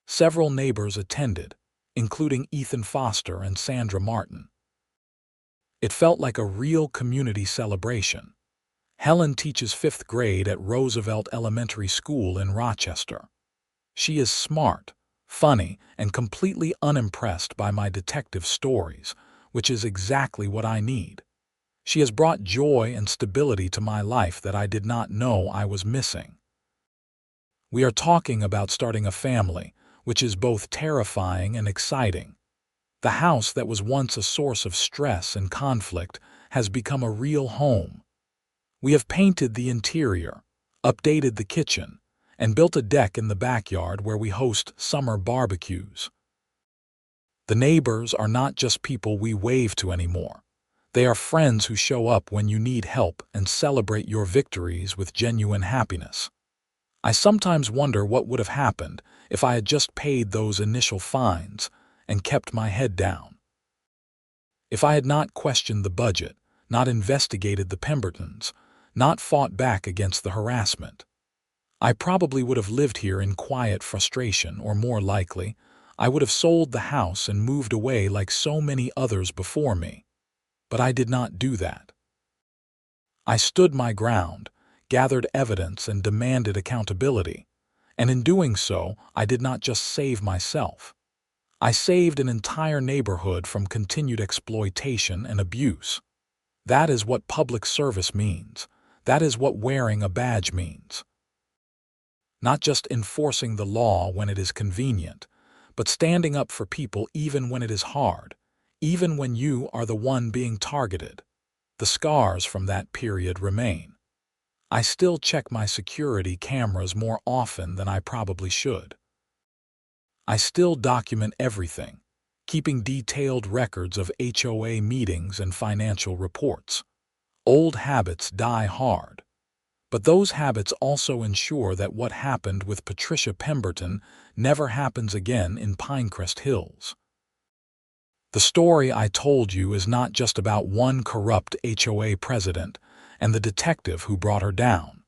Several neighbors attended, including Ethan Foster and Sandra Martin. It felt like a real community celebration. Helen teaches 5th grade at Roosevelt Elementary School in Rochester. She is smart, funny, and completely unimpressed by my detective stories, which is exactly what I need. She has brought joy and stability to my life that I did not know I was missing. We are talking about starting a family, which is both terrifying and exciting. The house that was once a source of stress and conflict has become a real home. We have painted the interior, updated the kitchen, and built a deck in the backyard where we host summer barbecues. The neighbors are not just people we wave to anymore. They are friends who show up when you need help and celebrate your victories with genuine happiness. I sometimes wonder what would have happened if I had just paid those initial fines and kept my head down. If I had not questioned the budget, not investigated the Pembertons, not fought back against the harassment, I probably would have lived here in quiet frustration, or more likely, I would have sold the house and moved away like so many others before me. But I did not do that. I stood my ground, gathered evidence, and demanded accountability. And in doing so, I did not just save myself. I saved an entire neighborhood from continued exploitation and abuse. That is what public service means. That is what wearing a badge means. Not just enforcing the law when it is convenient, but standing up for people even when it is hard, even when you are the one being targeted. The scars from that period remain. I still check my security cameras more often than I probably should. I still document everything, keeping detailed records of HOA meetings and financial reports. Old habits die hard. But those habits also ensure that what happened with Patricia Pemberton never happens again in Pinecrest Hills. The story I told you is not just about one corrupt HOA president and the detective who brought her down.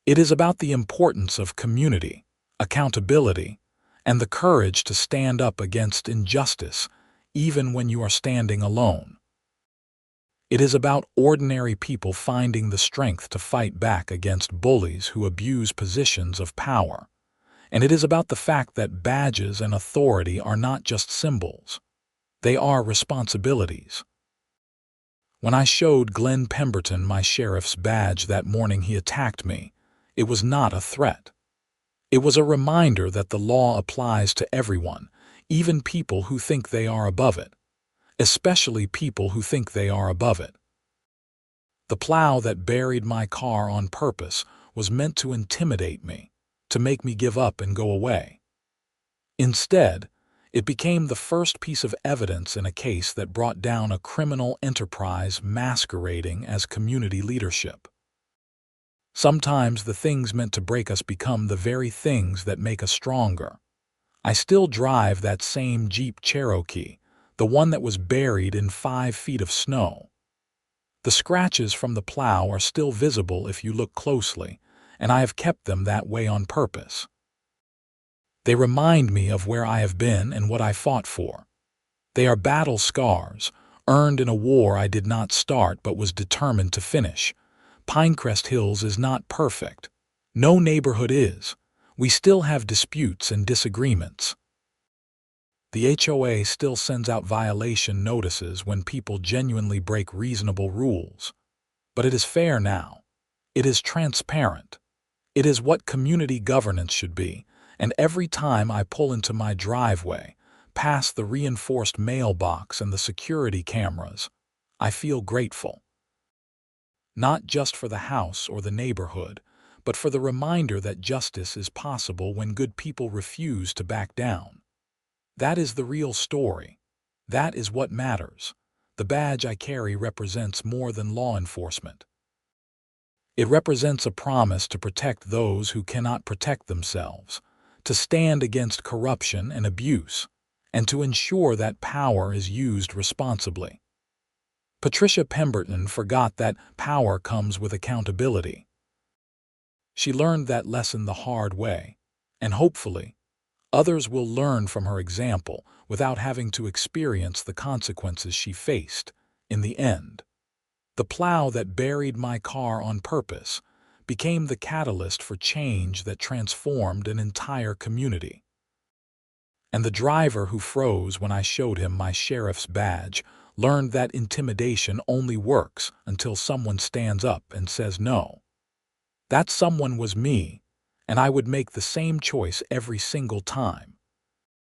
It is about the importance of community, accountability, and the courage to stand up against injustice, even when you are standing alone. It is about ordinary people finding the strength to fight back against bullies who abuse positions of power. And it is about the fact that badges and authority are not just symbols. They are responsibilities. When I showed Glenn Pemberton my sheriff's badge that morning he attacked me, it was not a threat. It was a reminder that the law applies to everyone, even people who think they are above it. Especially people who think they are above it. The plow that buried my car on purpose was meant to intimidate me, to make me give up and go away. Instead, it became the first piece of evidence in a case that brought down a criminal enterprise masquerading as community leadership. Sometimes the things meant to break us become the very things that make us stronger. I still drive that same Jeep Cherokee, the one that was buried in 5 feet of snow. The scratches from the plow are still visible if you look closely, and I have kept them that way on purpose. They remind me of where I have been and what I fought for. They are battle scars, earned in a war I did not start but was determined to finish. Pinecrest Hills is not perfect. No neighborhood is. We still have disputes and disagreements. The HOA still sends out violation notices when people genuinely break reasonable rules. But it is fair now. It is transparent. It is what community governance should be, and every time I pull into my driveway, past the reinforced mailbox and the security cameras, I feel grateful. Not just for the house or the neighborhood, but for the reminder that justice is possible when good people refuse to back down. That is the real story. That is what matters. The badge I carry represents more than law enforcement. It represents a promise to protect those who cannot protect themselves, to stand against corruption and abuse, and to ensure that power is used responsibly. Patricia Pemberton forgot that power comes with accountability. She learned that lesson the hard way, and hopefully, others will learn from her example without having to experience the consequences she faced in the end. The plow that buried my car on purpose became the catalyst for change that transformed an entire community. And the driver who froze when I showed him my sheriff's badge learned that intimidation only works until someone stands up and says no. That someone was me, and I would make the same choice every single time.